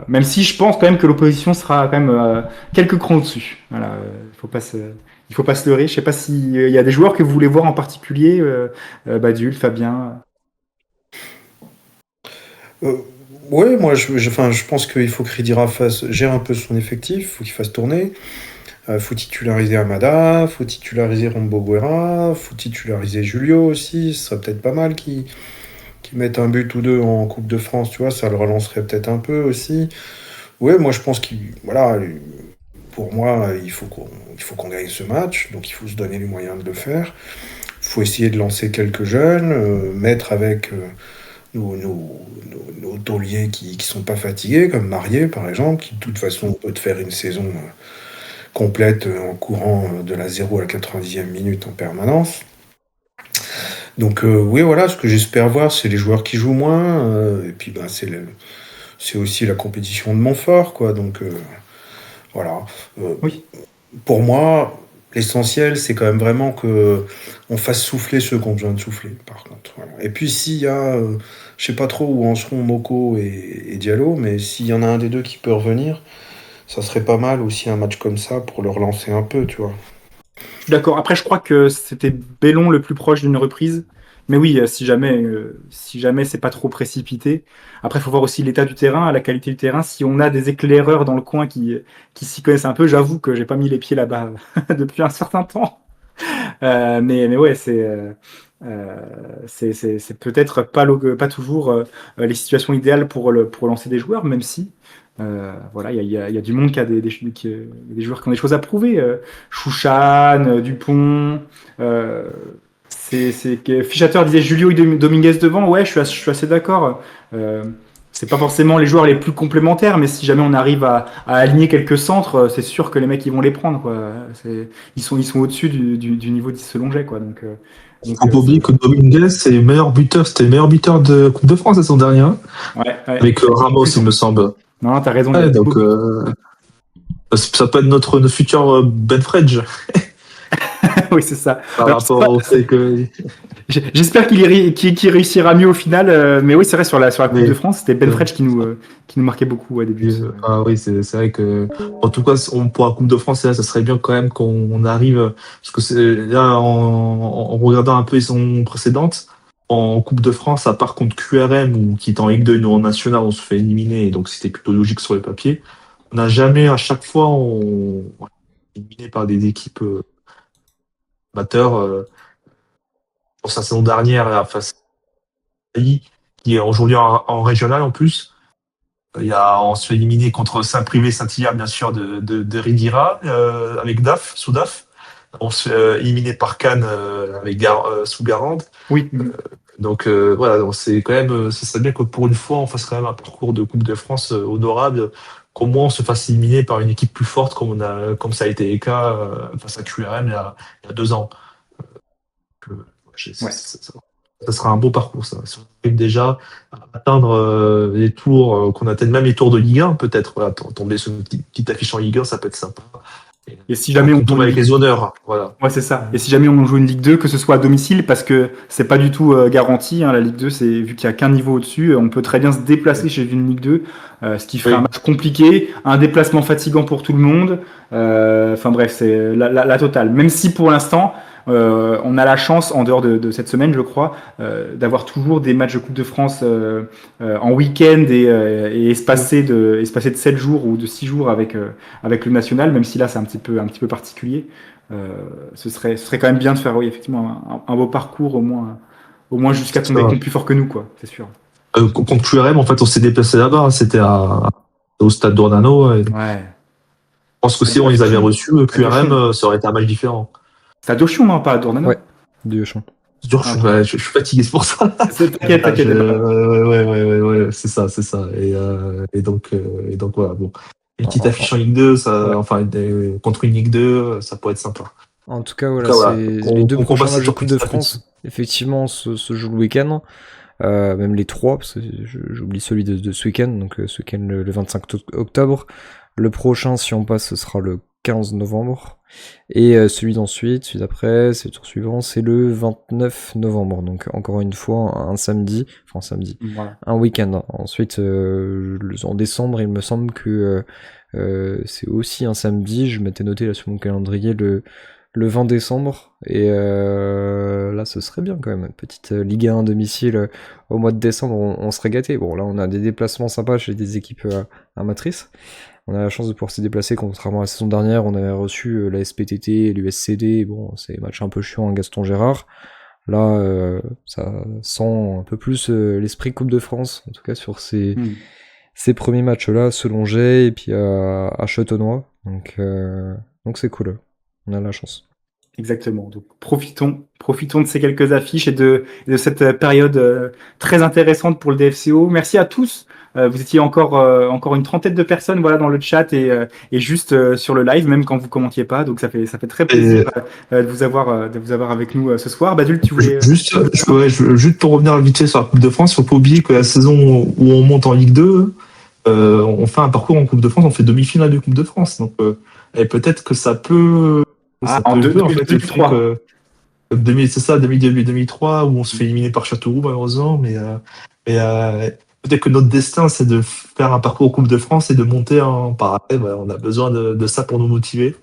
même si je pense quand même que l'opposition sera quand même quelques crans au-dessus. Voilà, il faut pas se leurrer. Je sais pas s'il y a des joueurs que vous voulez voir en particulier, Badul, Fabien.
Ouais, moi je pense qu'il faut que Ridira gère un peu son effectif, faut qu'il fasse tourner. Faut titulariser Amada, faut titulariser Rombo Guerra, faut titulariser Julio aussi. Ce serait peut-être pas mal qu'ils mettent un but ou deux en Coupe de France, tu vois, ça le relancerait peut-être un peu aussi. Ouais, moi je pense pour moi, il faut qu'on gagne ce match, donc il faut se donner les moyens de le faire. Il faut essayer de lancer quelques jeunes, mettre avec nos tauliers qui sont pas fatigués, comme Marié par exemple, qui de toute façon peut te faire une saison complète en courant de la 0 à la 90e minute en permanence. Donc oui, voilà, ce que j'espère voir, c'est les joueurs qui jouent moins, et puis c'est aussi la compétition de Montfort, quoi. Donc voilà.
Oui.
Pour moi, l'essentiel, c'est quand même vraiment que on fasse souffler ceux qui ont besoin de souffler, par contre. Voilà. Et puis s'il y a, je sais pas trop où en seront Moko et Diallo, mais s'il y en a un des deux qui peut revenir, ça serait pas mal aussi un match comme ça pour le relancer un peu, tu vois.
Je suis d'accord. Après, je crois que c'était Bellon le plus proche d'une reprise. Mais oui, si jamais c'est pas trop précipité. Après, il faut voir aussi l'état du terrain, la qualité du terrain. Si on a des éclaireurs dans le coin qui s'y connaissent un peu, j'avoue que j'ai pas mis les pieds là-bas depuis un certain temps. Mais ouais, c'est peut-être pas toujours les situations idéales pour lancer des joueurs, même si voilà, il y a du monde qui a des joueurs qui ont des choses à prouver. Chouchan, Dupont. C'est que Fichateur disait Julio et Dominguez devant. Ouais, je suis assez d'accord. C'est pas forcément les joueurs les plus complémentaires, mais si jamais on arrive à aligner quelques centres, c'est sûr que les mecs ils vont les prendre, quoi. Ils sont au-dessus du niveau de Selonget, quoi. Donc
faut pas oublier que Dominguez c'était le meilleur buteur de Coupe de France la saison dernière.
Ouais.
Avec Ramos, il me semble.
Non, t'as raison.
Ouais, donc ça peut être notre futur Ben Fredge.
Oui, c'est ça.
Par rapport au fait que...
J'espère qu'il réussira mieux au final. Mais oui, c'est vrai, sur la Coupe de France, c'était Ben Fredge qui nous marquait beaucoup au début.
Ah oui, c'est vrai que... En tout cas, pour la Coupe de France, là, ça serait bien quand même qu'on arrive... Parce que là, en regardant un peu les saisons précédentes, en Coupe de France, à part contre QRM, qui est en Ligue 2 et nous en National, on se fait éliminer, et donc c'était plutôt logique sur le papier. On n'a jamais, à chaque fois, on est éliminé par des équipes... amateur pour sa saison dernière face à qui est aujourd'hui en régional en plus. On se fait éliminer contre Saint-Privé, Saint-Hilaire bien sûr de Ridira avec sous DAF. On se fait éliminer par Cannes avec sous Garande.
Oui.
Donc voilà, donc c'est quand même, ce serait bien que pour une fois on fasse quand même un parcours de Coupe de France honorable, qu'au moins on se fasse éliminer par une équipe plus forte comme ça a été le cas face à QRM il y a 2 ans. Ça sera un beau parcours, ça. Si on arrive déjà à atteindre les tours, qu'on atteigne même les tours de Ligue 1, peut-être, voilà, tomber sur une petite affiche en Ligue 1, ça peut être sympa.
Et si jamais on
tombe avec les honneurs, voilà.
Ouais, c'est ça. Et si jamais on joue une Ligue 2, que ce soit à domicile, parce que c'est pas du tout garanti, hein, la Ligue 2, vu qu'il y a qu'un niveau au-dessus, on peut très bien se déplacer chez une Ligue 2, ce qui ferait un match compliqué, un déplacement fatigant pour tout le monde. Enfin bref, c'est la totale. Même si pour l'instant, on a la chance, en dehors de cette semaine, je crois, d'avoir toujours des matchs de Coupe de France en week-end et espacés de 7 jours ou de 6 jours avec le national, même si là c'est un petit peu particulier. Ce serait quand même bien de faire, oui, effectivement, un beau parcours au moins jusqu'à tomber contre plus fort que nous, quoi, c'est sûr.
Contre QRM, en fait, on s'est déplacé là-bas, hein, c'était au stade d'Ornano. Ouais. Je pense que si on les avait reçus, QRM, ça aurait été un match différent.
C'est à Dochon, non, pas à Dornano.
Ouais, Dochon.
Je suis fatigué, c'est pour ça.
T'inquiète.
Ouais, c'est ça. Et donc voilà, bon. Une petite affiche en Ligue 2, contre une Ligue 2, ça pourrait être sympa.
En tout cas, voilà, les deux prochains matchs de Coupe de France, effectivement, se jouent le week-end. même les 3, parce que j'oublie celui de ce week-end, donc ce week-end le 25 octobre. Le prochain, si on passe, ce sera le 15 novembre. Et celui d'ensuite, celui d'après, c'est le tour suivant, c'est le 29 novembre. Donc encore une fois, un samedi,
Voilà.
un week-end. Ensuite, en décembre, il me semble que c'est aussi un samedi. Je m'étais noté là sur mon calendrier le 20 décembre. Et là, ce serait bien quand même. Une petite Ligue 1 domicile au mois de décembre, on serait gâtés. Bon, là, on a des déplacements sympas chez des équipes amatrices. On a la chance de pouvoir se déplacer, contrairement à la saison dernière, on avait reçu la SPTT, l'USCD, bon, c'est des matchs un peu chiants à Gaston Gérard. Là, ça sent un peu plus l'esprit Coupe de France, en tout cas sur ces premiers matchs-là, Selongey et puis à Châtenois. Donc c'est cool, on a la chance.
Exactement. Donc profitons de ces quelques affiches et de cette période très intéressante pour le DFCO. Merci à tous. Vous étiez encore une trentaine de personnes, voilà, dans le chat et juste sur le live, même quand vous commentiez pas. Donc ça fait très plaisir de vous avoir avec nous ce soir. Badul, tu voulais
juste pour revenir vite fait sur la Coupe de France, faut pas oublier que la saison où on monte en Ligue 2, on fait un parcours en Coupe de France, on fait demi-finale de Coupe de France. Donc et peut-être que ça peut
en 2003.
C'est ça, 2003 où on se fait éliminer par Châteauroux malheureusement, mais peut-être que notre destin c'est de faire un parcours en Coupe de France et de monter en parallèle. Ouais, on a besoin de ça pour nous motiver.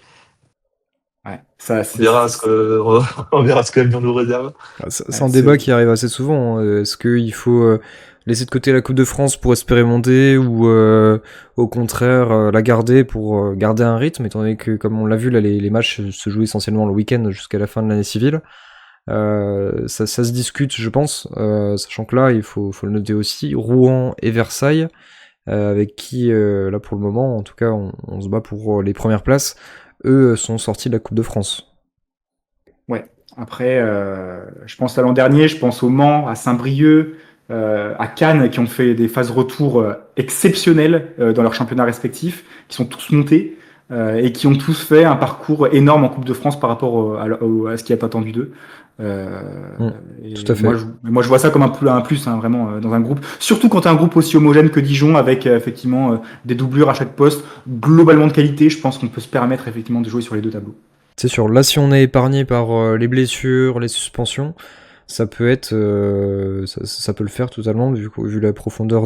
Ouais, ça,
on verra ce que l'avenir nous réserve.
C'est un débat qui arrive assez souvent. Est-ce qu'il faut laisser de côté la Coupe de France pour espérer monter ou au contraire la garder pour garder un rythme, étant donné que, comme on l'a vu, là, les matchs se jouent essentiellement le week-end jusqu'à la fin de l'année civile. Ça se discute, je pense, sachant que là, il faut le noter aussi, Rouen et Versailles, avec qui, là pour le moment, en tout cas, on se bat pour les premières places, eux sont sortis de la Coupe de France.
Ouais, après, je pense à l'an dernier, je pense au Mans, à Saint-Brieuc, à Cannes, qui ont fait des phases retour exceptionnelles dans leurs championnats respectifs, qui sont tous montés et qui ont tous fait un parcours énorme en Coupe de France par rapport à ce qui est attendu d'eux.
Tout à fait.
Moi, je vois ça comme un plus, hein, vraiment, dans un groupe. Surtout quand tu as un groupe aussi homogène que Dijon, avec effectivement des doublures à chaque poste, globalement de qualité. Je pense qu'on peut se permettre effectivement de jouer sur les deux tableaux.
C'est sûr. Là, si on est épargné par les blessures, les suspensions, ça peut être, ça peut le faire totalement, vu la profondeur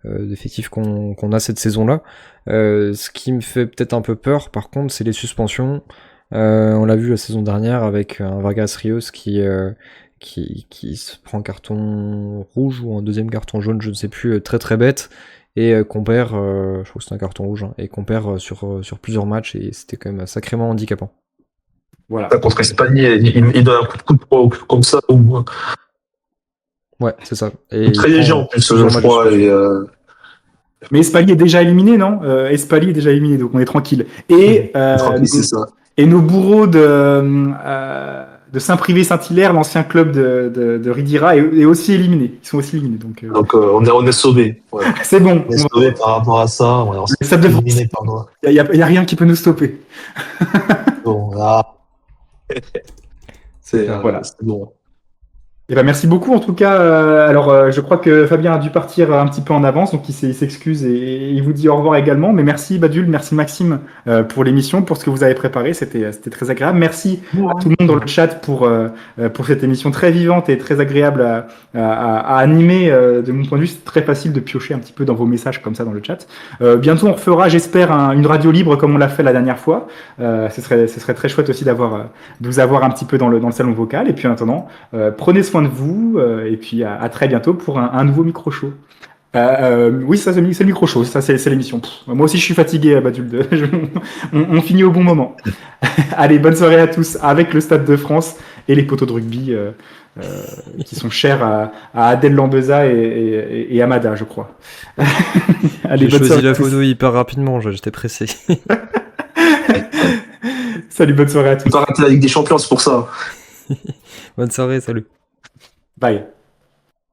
d'effectifs qu'on a cette saison-là. Ce qui me fait peut-être un peu peur, par contre, c'est les suspensions. On l'a vu la saison dernière avec un Vargas Rios qui se prend un carton rouge ou un deuxième carton jaune, je ne sais plus, très très bête, et qu'on perd, je crois que c'est un carton rouge, hein, et qu'on perd sur plusieurs matchs, et c'était quand même sacrément handicapant.
Voilà.
Contre Espagnier, il donne un coup de poing comme ça au moins.
Ouais, c'est ça. Et
très léger en plus, je crois.
Mais Espali est déjà éliminé, non? Espali est déjà éliminé, donc on est tranquille. Et
c'est ça.
Et nos bourreaux de Saint-Privé-Saint-Hilaire, l'ancien club de Ridira, est aussi éliminé. Ils sont aussi éliminés. Donc
on est sauvés. Ouais.
C'est bon.
On est sauvés par rapport à ça. On est éliminé par nous.
Il y a rien qui peut nous stopper.
Bon, là.
Voilà.
C'est bon.
Eh ben, merci beaucoup en tout cas. Alors je crois que Fabien a dû partir un petit peu en avance, donc il s'excuse et il vous dit au revoir également. Mais merci Badul, merci Maxime pour l'émission, pour ce que vous avez préparé, c'était très agréable. Merci à tout le monde dans le chat pour cette émission très vivante et très agréable à animer. De mon point de vue, c'est très facile de piocher un petit peu dans vos messages comme ça dans le chat. Bientôt on refera, j'espère, une radio libre comme on l'a fait la dernière fois. Ce serait très chouette aussi de vous avoir un petit peu dans le salon vocal. Et puis en attendant, prenez soin de vous et puis à très bientôt pour un nouveau micro-show. Oui, ça c'est le micro-show, ça c'est l'émission. Moi aussi je suis fatigué, Badul. On finit au bon moment. Allez, bonne soirée à tous avec le Stade de France et les poteaux de rugby qui sont chers à Adèle Lambeza et Amada, je crois.
Allez, j'ai choisi la photo hyper rapidement, j'étais pressé.
Salut, bonne soirée à tous.
On va arrêter la Ligue des Champions, c'est pour ça.
Bonne soirée, salut.
Bye.